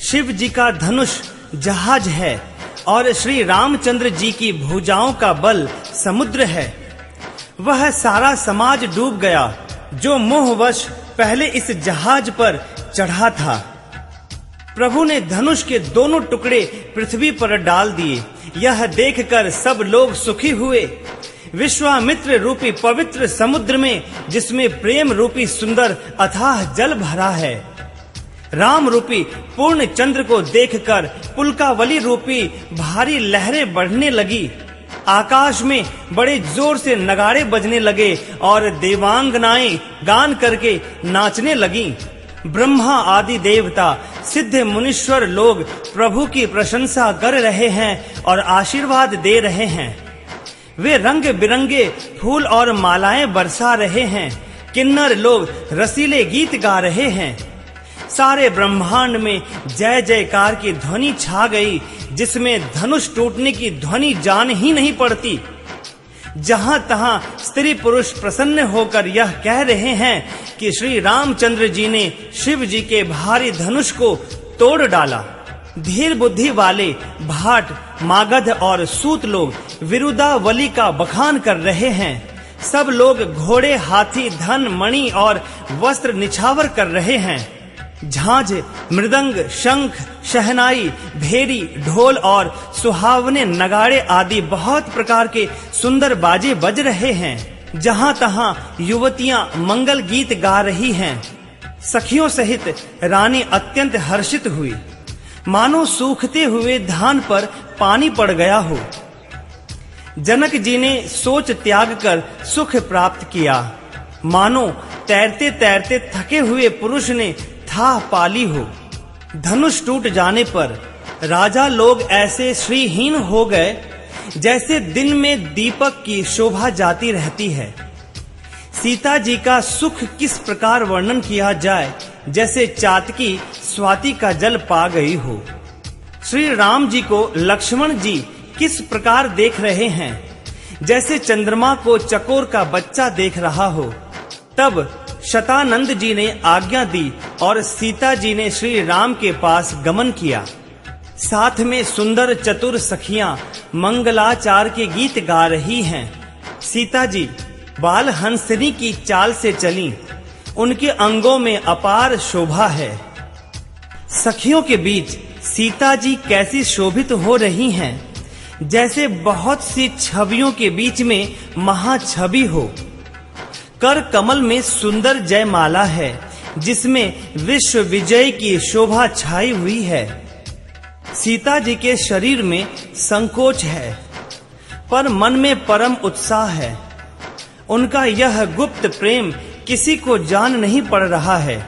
शिव जी का धनुष जहाज है और श्री रामचंद्र जी की भुजाओं का बल समुद्र है। वह सारा समाज डूब गया जो मोहवश पहले इस जहाज पर चढ़ा था। प्रभु ने धनुष के दोनों टुकड़े पृथ्वी पर डाल दिए। यह देखकर सब लोग सुखी हुए। विश्वामित्र रूपी पवित्र समुद्र में जिसमें प्रेम रूपी सुंदर अथाह जल भरा है, राम रूपी पूर्ण चंद्र को देखकर पुलकावली रूपी भारी लहरें बढ़ने लगी। आकाश में बड़े जोर से नगाड़े बजने लगे और देवांगनाएं गान करके नाचने लगी। ब्रह्मा आदि देवता सिद्ध मुनीश्वर लोग प्रभु की प्रशंसा कर रहे हैं और आशीर्वाद दे रहे हैं। वे रंग बिरंगे फूल और मालाएं बरसा रहे हैं। किन्नर लोग रसीले गीत गा रहे हैं। सारे ब्रह्मांड में जय जयकार की ध्वनि छा गई, जिसमें धनुष टूटने की ध्वनि जान ही नहीं पड़ती। जहां तहां स्त्री पुरुष प्रसन्न होकर यह कह रहे हैं कि श्री रामचंद्र जी ने शिव जी के भारी धनुष को तोड़ डाला। धीर बुद्धि वाले भाट, मागध और सूत लोग विरुदावली का बखान कर रहे हैं। सब लोग घोड़े, हाथी, धन, मणि और वस्त्र निछावर कर रहे हैं। झांझ, मृदंग, शंख, शहनाई, भेरी, ढोल और सुहावने नगाड़े आदि बहुत प्रकार के सुंदर बाजे बज रहे हैं। जहां तहां युवतियां मंगल गीत गा रही हैं। सखियों सहित रानी अत्यंत हर्षित हुई, मानो सूखते हुए धान पर पानी पड़ गया हो। जनक जी ने सोच त्याग कर सुख प्राप्त किया, मानो तैरते तैरते थके हुए पुरुष ने था पाली हो। धनुष टूट जाने पर राजा लोग ऐसे श्रीहीन हो गए जैसे दिन में दीपक की शोभा जाती रहती है। सीता जी का सुख किस प्रकार वर्णन किया जाए, जैसे चातकी स्वाति का जल पा गई हो। श्री राम जी को लक्ष्मण जी किस प्रकार देख रहे हैं, जैसे चंद्रमा को चकोर का बच्चा देख रहा हो। तब शतानंद जी ने आज्ञा दी और सीता जी ने श्री राम के पास गमन किया। साथ में सुंदर चतुर सखियां मंगलाचार के गीत गा रही हैं। सीता जी बाल हंसनी की चाल से चली, उनके अंगों में अपार शोभा है। सखियों के बीच सीता जी कैसी शोभित हो रही हैं, जैसे बहुत सी छवियों के बीच में महाछवि हो। कर कमल में सुंदर जयमाला है, जिसमें विश्व विजय की शोभा छाई हुई है। सीता जी के शरीर में संकोच है पर मन में परम उत्साह है। उनका यह गुप्त प्रेम किसी को जान नहीं पड़ रहा है।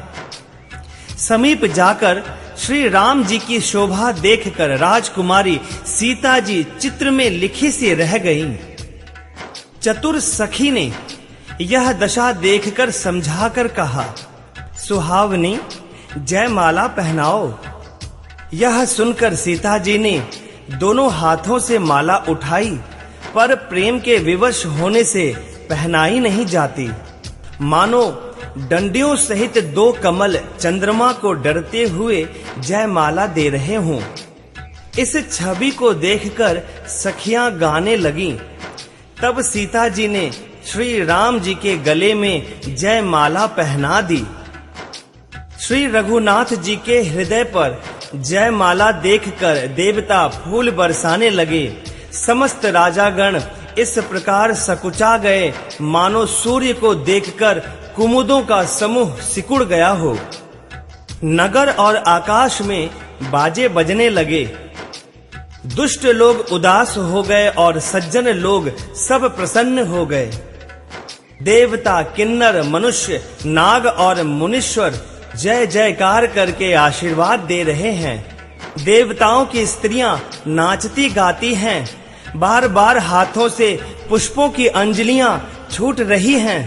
समीप जाकर श्री राम जी की शोभा देखकर राजकुमारी सीता जी चित्र में लिखी सी रह गईं। चतुर सखी ने यह दशा देखकर समझाकर कहा, सुहावनी जयमाला पहनाओ। यह सुनकर सीता जी ने दोनों हाथों से माला उठाई, पर प्रेम के विवश होने से पहनाई नहीं जाती। मानो डंडियों सहित दो कमल चंद्रमा को डरते हुए जयमाला दे रहे हों। इस छवि को देखकर सखियां गाने लगीं। तब सीता जी ने श्री राम जी के गले में जयमाला पहना दी। श्री रघुनाथ जी के हृदय पर जयमाला देखकर देवता फूल बरसाने लगे। समस्त राजागण इस प्रकार सकुचा गए मानो सूर्य को देखकर कुमुदों का समूह सिकुड़ गया हो। नगर और आकाश में बाजे बजने लगे। दुष्ट लोग उदास हो गए और सज्जन लोग सब प्रसन्न हो गए। देवता, किन्नर, मनुष्य, नाग और मुनीश्वर जय जयकार करके आशीर्वाद दे रहे हैं। देवताओं की स्त्रियां नाचती गाती हैं। बार बार हाथों से पुष्पों की अंजलियां छूट रही हैं।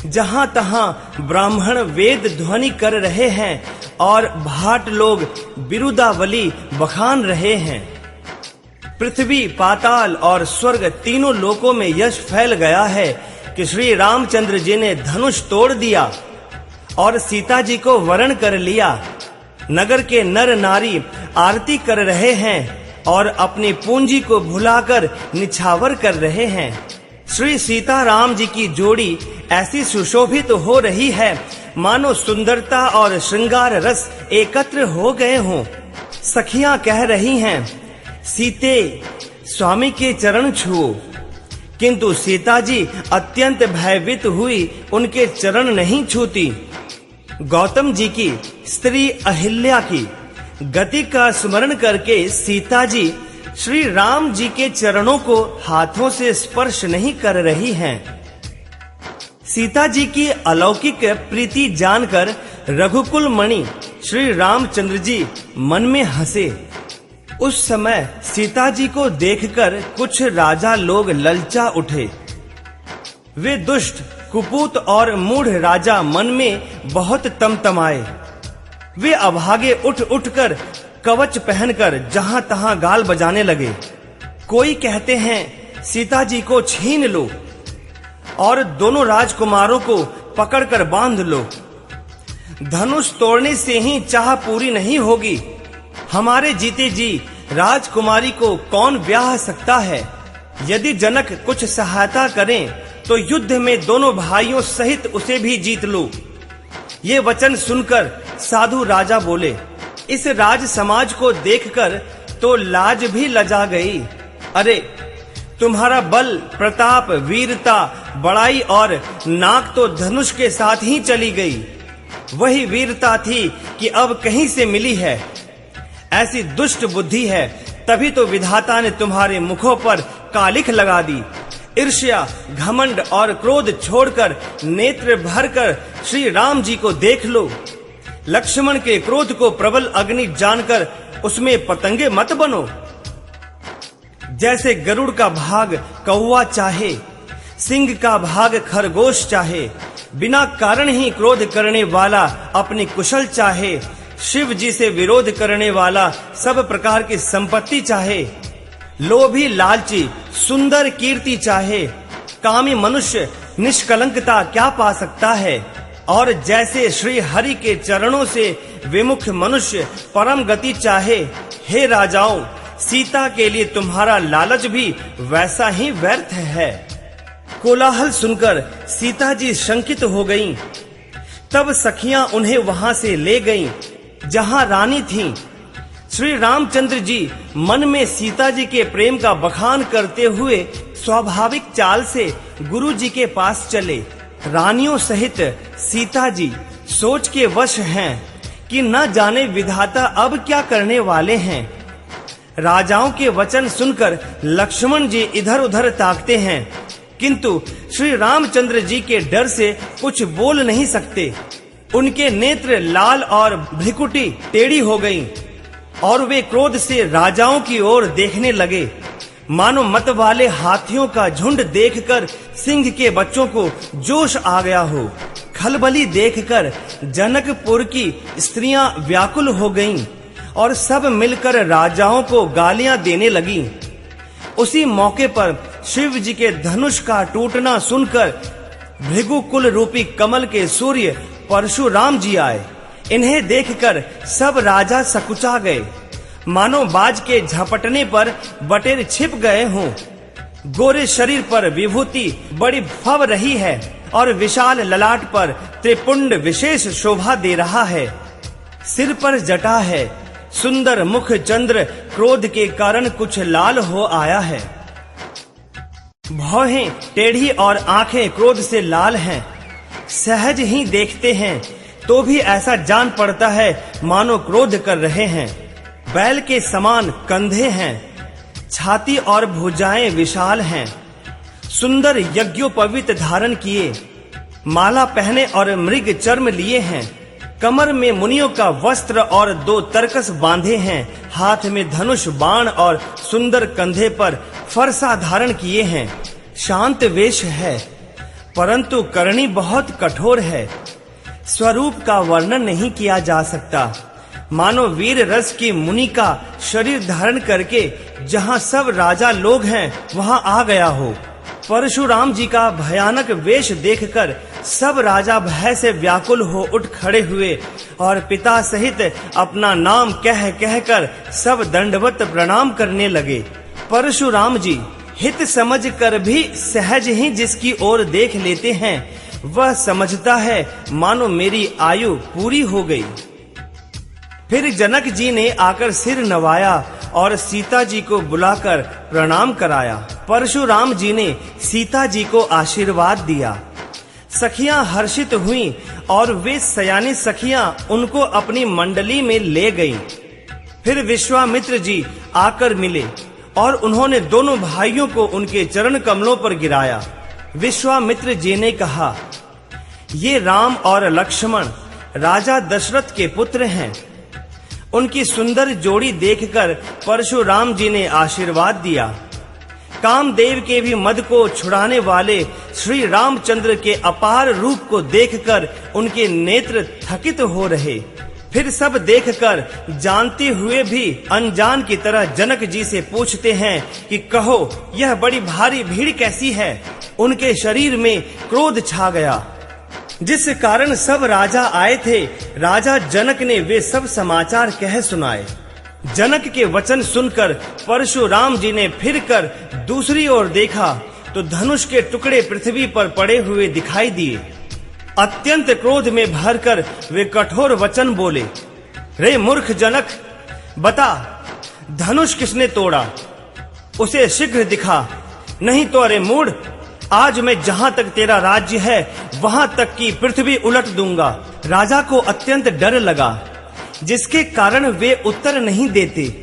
जहां तहां ब्राह्मण वेद ध्वनि कर रहे हैं और भाट लोग बिरुदावली बखान रहे हैं। पृथ्वी, पाताल और स्वर्ग तीनों लोकों में यश फैल गया है कि श्री रामचंद्र जी ने धनुष तोड़ दिया और सीता जी को वरण कर लिया। नगर के नर नारी आरती कर रहे हैं और अपनी पूंजी को भुलाकर निछावर कर रहे हैं। श्री सीता राम जी की जोड़ी ऐसी सुशोभित हो रही है मानो सुंदरता और श्रृंगार रस एकत्र हो गए हों। सखियां कह रही हैं, सीते स्वामी के चरण छुओ। किंतु सीता जी अत्यंत भयभीत हुई उनके चरण नहीं छूती। गौतम जी की स्त्री अहिल्या की गति का स्मरण करके सीता जी श्री राम जी के चरणों को हाथों से स्पर्श नहीं कर रही हैं। सीता जी की अलौकिक प्रीति जानकर रघुकुल मणि श्री रामचंद्र जी मन में हंसे। उस समय सीता जी को देखकर कुछ राजा लोग ललचा उठे। वे दुष्ट, कुपूत और मूढ़ राजा मन में बहुत तमतमाए। वे अभागे उठ उठकर कवच पहनकर जहां तहां गाल बजाने लगे। कोई कहते हैं सीता जी को छीन लो और दोनों राजकुमारों को पकड़कर बांध लो। धनुष तोड़ने से ही चाह पूरी नहीं होगी। हमारे जीते जी राजकुमारी को कौन ब्याह सकता है? यदि जनक कुछ सहायता करें तो युद्ध में दोनों भाइयों सहित उसे भी जीत लो। ये वचन सुनकर साधु राजा बोले। इस राज समाज को देखकर तो लाज भी लजा गई। अरे तुम्हारा बल, प्रताप, वीरता, बड़ाई और नाक तो धनुष के साथ ही चली गई। वही वीरता थी कि अब कहीं से मिली है। ऐसी दुष्ट बुद्धि है, तभी तो विधाता ने तुम्हारे मुखों पर कालिख लगा दी। ईर्ष्या, घमंड और क्रोध छोड़कर नेत्र भरकर श्री राम जी को देख लो। लक्ष्मण के क्रोध को प्रबल अग्नि जानकर उसमें पतंगे मत बनो। जैसे गरुड़ का भाग कौवा चाहे, सिंह का भाग खरगोश चाहे, बिना कारण ही क्रोध करने वाला अपनी कुशल चाहे, शिव जी से विरोध करने वाला सब प्रकार की संपत्ति चाहे, लोभी लालची सुंदर कीर्ति चाहे, कामी मनुष्य निष्कलंकता क्या पा सकता है? और जैसे श्री हरि के चरणों से विमुख मनुष्य परम गति चाहे, हे राजाओं, सीता के लिए तुम्हारा लालच भी वैसा ही व्यर्थ है। कोलाहल सुनकर सीता जी शंकित हो गईं। तब सखियां उन्हें वहां से ले गईं जहां रानी थीं। श्री रामचंद्र जी मन में सीता जी के प्रेम का बखान करते हुए स्वाभाविक चाल से गुरु जी के पास चले। रानियों सहित सीता जी सोच के वश हैं कि न जाने विधाता अब क्या करने वाले हैं। राजाओं के वचन सुनकर लक्ष्मण जी इधर उधर ताकते हैं, किंतु श्री रामचंद्र जी के डर से कुछ बोल नहीं सकते। उनके नेत्र लाल और भ्रिकुटी टेढ़ी हो गईं और वे क्रोध से राजाओं की ओर देखने लगे, मानो मत वाले हाथियों का झुंड देखकर सिंह के बच्चों को जोश आ गया हो। खलबली देखकर जनकपुर की स्त्रियां व्याकुल हो गईं और सब मिलकर राजाओं को गालियां देने लगीं। उसी मौके पर शिव जी के धनुष का टूटना सुनकर भृगुकुल रूपी कमल के सूर्य परशुराम जी आए। इन्हें देखकर सब राजा सकुचा गए, मानो बाज के झपटने पर बटेर छिप गए हों। गोरे शरीर पर विभूति बड़ी फव रही है और विशाल ललाट पर त्रिपुंड विशेष शोभा दे रहा है। सिर पर जटा है, सुंदर मुख चंद्र क्रोध के कारण कुछ लाल हो आया है। भौहें टेढ़ी और आंखें क्रोध से लाल हैं। सहज ही देखते हैं तो भी ऐसा जान पड़ता है मानो क्रोध कर रहे हैं। बैल के समान कंधे हैं, छाती और भुजाएं विशाल हैं। सुंदर यज्ञोपवीत धारण किए, माला पहने और मृग चर्म लिए हैं। कमर में मुनियों का वस्त्र और 2 तरकस बांधे हैं। हाथ में धनुष बाण और सुंदर कंधे पर फरसा धारण किए हैं। शांत वेश है, परंतु करनी बहुत कठोर है। स्वरूप का वर्णन नहीं किया जा सकता, मानो वीर रस की मुनि का शरीर धारण करके जहाँ सब राजा लोग हैं वहाँ आ गया हो। परशुराम जी का भयानक वेश देखकर सब राजा भय से व्याकुल हो उठ खड़े हुए और पिता सहित अपना नाम कह कहकर सब दंडवत प्रणाम करने लगे। परशुराम जी हित समझ कर भी सहज ही जिसकी ओर देख लेते हैं, वह समझता है मानो मेरी आयु पूरी हो गई। फिर जनक जी ने आकर सिर नवाया और सीता जी को बुलाकर प्रणाम कराया। परशुराम जी ने सीता जी को आशीर्वाद दिया। सखियां हर्षित हुईं और वे सयानी सखियां उनको अपनी मंडली में ले गईं। फिर विश्वामित्र जी आकर मिले और उन्होंने दोनों भाइयों को उनके चरण कमलों पर गिराया। विश्वामित्र जी ने कहा, ये राम और लक्ष्मण राजा दशरथ के पुत्र हैं। उनकी सुंदर जोड़ी देखकर परशुराम जी ने आशीर्वाद दिया। कामदेव के भी मद को छुड़ाने वाले श्री रामचंद्र के अपार रूप को देखकर उनके नेत्र थकित हो रहे। फिर सब देखकर जानते हुए भी अनजान की तरह जनक जी से पूछते हैं कि कहो, यह बड़ी भारी भीड़ कैसी है? उनके शरीर में क्रोध छा गया, जिस कारण सब राजा आए थे। राजा जनक ने वे सब समाचार कह सुनाए। जनक के वचन सुनकर परशुराम जी ने फिरकर दूसरी ओर देखा तो धनुष के टुकड़े पृथ्वी पर पड़े हुए दिखाई दिए। अत्यंत क्रोध में भरकर वे कठोर वचन बोले, रे मूर्ख जनक, बता धनुष किसने तोड़ा? उसे शीघ्र दिखा, नहीं तो अरे मूढ़, आज मैं जहाँ तक तेरा राज्य है वहाँ तक की पृथ्वी उलट दूंगा। राजा को अत्यंत डर लगा, जिसके कारण वे उत्तर नहीं देते।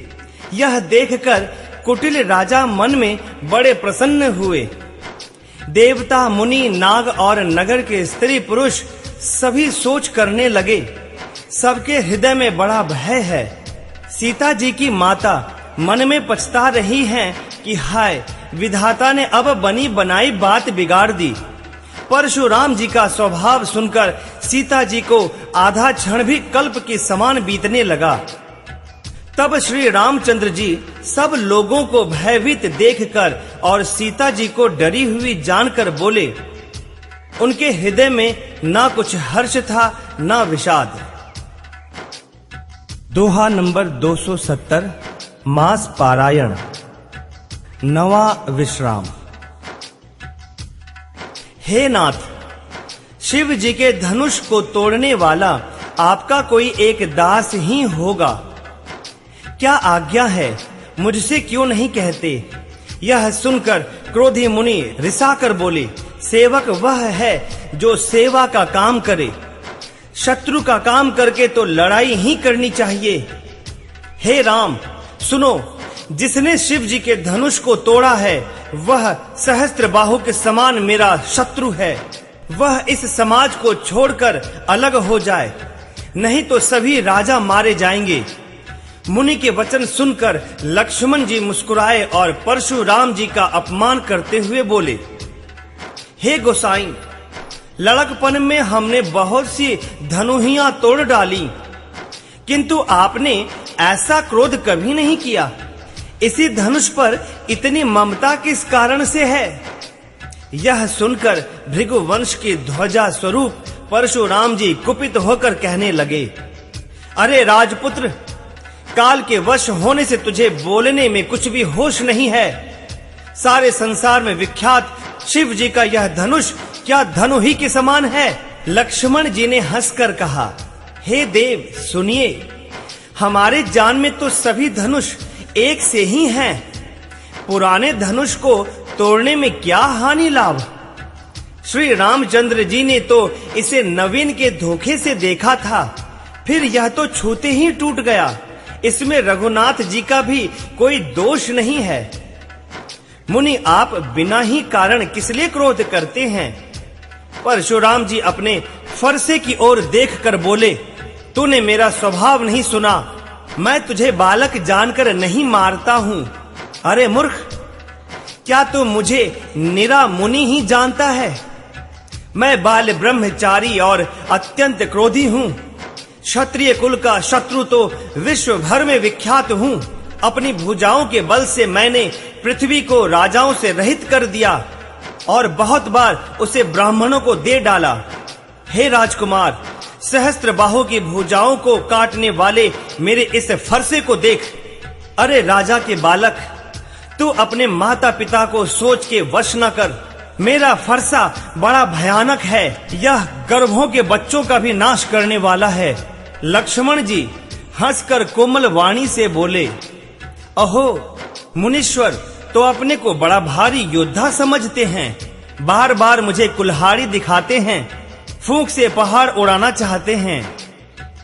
यह देखकर कुटिल राजा मन में बड़े प्रसन्न हुए। देवता, मुनि, नाग और नगर के स्त्री पुरुष सभी सोच करने लगे। सबके हृदय में बड़ा भय है। सीता जी की माता मन में पछता रही हैं कि हाय, विधाता ने अब बनी बनाई बात बिगाड़ दी। परशुराम जी का स्वभाव सुनकर सीता जी को आधा क्षण भी कल्प के समान बीतने लगा। तब श्री रामचंद्र जी सब लोगों को भयभीत देखकर और सीता जी को डरी हुई जानकर बोले। उनके हृदय में ना कुछ हर्ष था ना विषाद। दोहा नंबर 270, मास पारायण, नवा विश्राम। हे नाथ, शिव जी के धनुष को तोड़ने वाला आपका कोई एक दास ही होगा। क्या आज्ञा है, मुझसे क्यों नहीं कहते? यह सुनकर क्रोधी मुनि रिसाकर बोले, सेवक वह है जो सेवा का काम करे। शत्रु का काम करके तो लड़ाई ही करनी चाहिए। हे राम, सुनो, जिसने शिव जी के धनुष को तोड़ा है वह सहस्त्र बाहु के समान मेरा शत्रु है। वह इस समाज को छोड़कर अलग हो जाए, नहीं तो सभी राजा मारे जाएंगे। मुनि के वचन सुनकर लक्ष्मण जी मुस्कुराए और परशुराम जी का अपमान करते हुए बोले, हे गोसाई, लड़कपन में हमने बहुत सी धनुहियां तोड़ डाली, किंतु आपने ऐसा क्रोध कभी नहीं किया। इसी धनुष पर इतनी ममता किस कारण से है? यह सुनकर भृगुवंश की ध्वजा स्वरूप परशुराम जी कुपित होकर कहने लगे, अरे राजपुत्र, काल के वश होने से तुझे बोलने में कुछ भी होश नहीं है। सारे संसार में विख्यात शिव जी का यह धनुष क्या धनु ही के समान है? लक्ष्मण जी ने हंसकर कहा, हे देव सुनिए, हमारे जान में तो सभी धनुष एक से ही हैं। पुराने धनुष को तोड़ने में क्या हानि लाभ? श्री रामचंद्र जी ने तो इसे नवीन के धोखे से देखा था, फिर यह तो छूते ही टूट गया। इसमें रघुनाथ जी का भी कोई दोष नहीं है। मुनि, आप बिना ही कारण किस लिए क्रोध करते हैं? परशुराम जी अपने फरसे की ओर देखकर बोले, तूने मेरा स्वभाव नहीं सुना। मैं तुझे बालक जानकर नहीं मारता हूँ। अरे मूर्ख, क्या तू मुझे निरा मुनि ही जानता है? मैं बाल ब्रह्मचारी और अत्यंत क्रोधी हूँ। क्षत्रिय कुल का शत्रु तो विश्व भर में विख्यात हूँ। अपनी भुजाओं के बल से मैंने पृथ्वी को राजाओं से रहित कर दिया और बहुत बार उसे ब्राह्मणों को दे डाला। हे राजकुमार, सहस्त्र बाहु की भुजाओं को काटने वाले मेरे इस फरसे को देख। अरे राजा के बालक, तू अपने माता पिता को सोच के वश न कर। मेरा फरसा बड़ा भयानक है, यह गर्भों के बच्चों का भी नाश करने वाला है। लक्ष्मण जी हंसकर कोमल वाणी से बोले, अहो मुनीश्वर, तो अपने को बड़ा भारी योद्धा समझते हैं। बार बार मुझे कुल्हाड़ी दिखाते हैं, फूंक से पहाड़ उड़ाना चाहते हैं।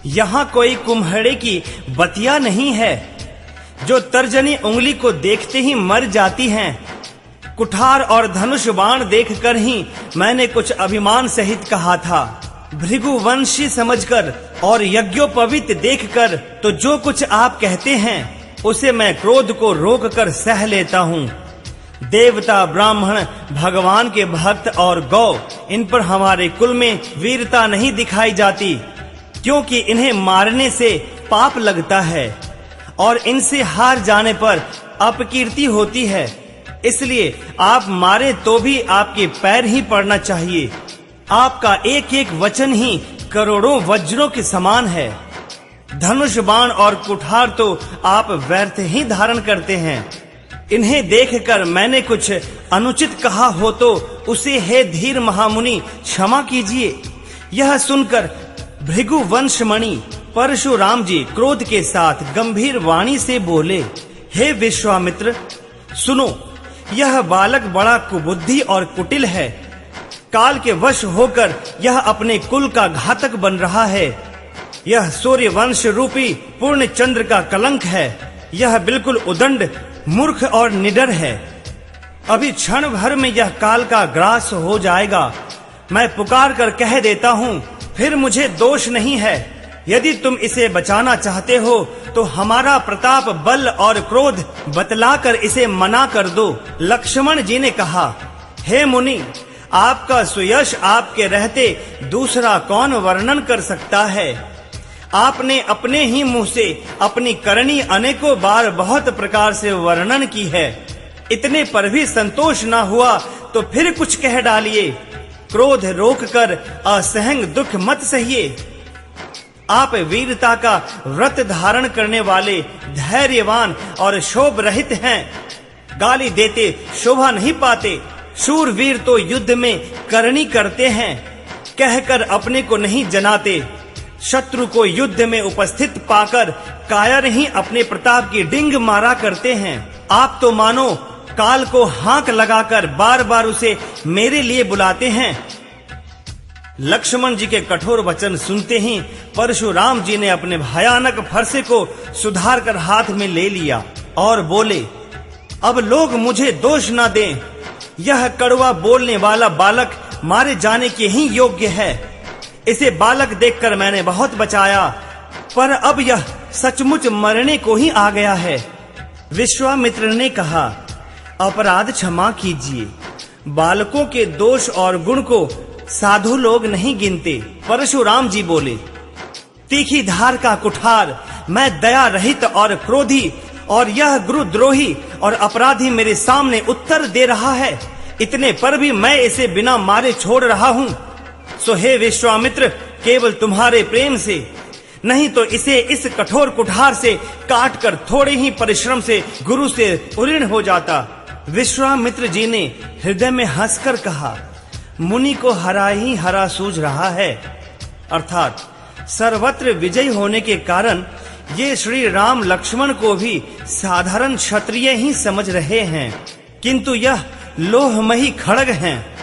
यहाँ कोई कुम्हड़े की बतिया नहीं है जो तर्जनी उंगली को देखते ही मर जाती हैं। कुठार और धनुष बाण देखकर ही मैंने कुछ अभिमान सहित कहा था। भृगुवंशी समझकर और यज्ञोपवीत देखकर तो जो कुछ आप कहते हैं उसे मैं क्रोध को रोककर सह लेता हूँ। देवता, ब्राह्मण, भगवान के भक्त और गौ, इन पर हमारे कुल में वीरता नहीं दिखाई जाती, क्योंकि इन्हें मारने से पाप लगता है और इनसे हार जाने पर अपकीर्ति होती है। इसलिए आप मारे तो भी आपके पैर ही पड़ना चाहिए। आपका एक एक वचन ही करोड़ों वज्रों के समान है। धनुष बाण और कुठार तो आप व्यर्थ ही धारण करते हैं। इन्हें देखकर मैंने कुछ अनुचित कहा हो तो उसे हे धीर महामुनि क्षमा कीजिए। यह सुनकर भृगुवंशमणि परशुराम जी क्रोध के साथ गंभीर वाणी से बोले, हे विश्वामित्र, सुनो, यह बालक बड़ा कुबुद्धि और कुटिल है। काल के वश होकर यह अपने कुल का घातक बन रहा है। यह सूर्य वंश रूपी पूर्ण चंद्र का कलंक है। यह बिल्कुल उदंड, मूर्ख और निडर है। अभी क्षण भर में यह काल का ग्रास हो जाएगा। मैं पुकार कर कह देता हूँ, फिर मुझे दोष नहीं है। यदि तुम इसे बचाना चाहते हो तो हमारा प्रताप, बल और क्रोध बतलाकर इसे मना कर दो। लक्ष्मण जी ने कहा, हे मुनि, आपका सुयश आपके रहते दूसरा कौन वर्णन कर सकता है। आपने अपने ही मुंह से अपनी करनी अनेकों बार बहुत प्रकार से वर्णन की है। इतने पर भी संतोष न हुआ तो फिर कुछ कह डालिए। क्रोध रोककर असहंग दुख मत सहिए। आप वीरता का व्रत धारण करने वाले, धैर्यवान और शोभ रहित हैं। गाली देते शोभा नहीं पाते। शूरवीर तो युद्ध में करनी करते हैं, कहकर अपने को नहीं जनाते। शत्रु को युद्ध में उपस्थित पाकर कायर ही अपने प्रताप की डिंग मारा करते हैं। आप तो मानो काल को हांक लगाकर बार बार उसे मेरे लिए बुलाते हैं। लक्ष्मण जी के कठोर वचन सुनते ही परशुराम जी ने अपने भयानक फरसे को सुधार कर हाथ में ले लिया और बोले, अब लोग मुझे दोष न दें, यह कड़वा बोलने वाला बालक मारे जाने के ही योग्य है। इसे बालक देखकर मैंने बहुत बचाया, पर अब यह सचमुच मरने को ही आ गया है। विश्वामित्र ने कहा, अपराध क्षमा कीजिए। बालकों के दोष और गुण को साधु लोग नहीं गिनते। परशुराम जी बोले, तीखी धार का कुठार, मैं दया रहित और क्रोधी, और यह गुरुद्रोही और अपराधी मेरे सामने उत्तर दे रहा है। इतने पर भी मैं इसे बिना मारे छोड़ रहा हूं। सो हे विश्वामित्र, केवल तुम्हारे प्रेम से, नहीं तो इसे इस कठोर कुठार से काट कर थोड़े ही परिश्रम से गुरु से उऋण हो जाता। विश्वामित्र जी ने हृदय में हंसकर कहा, मुनि को हरा ही हरा सूझ रहा है। अर्थात सर्वत्र विजयी होने के कारण ये श्री राम लक्ष्मण को भी साधारण क्षत्रिय ही समझ रहे हैं, किंतु यह लोहमयी खड्ग हैं।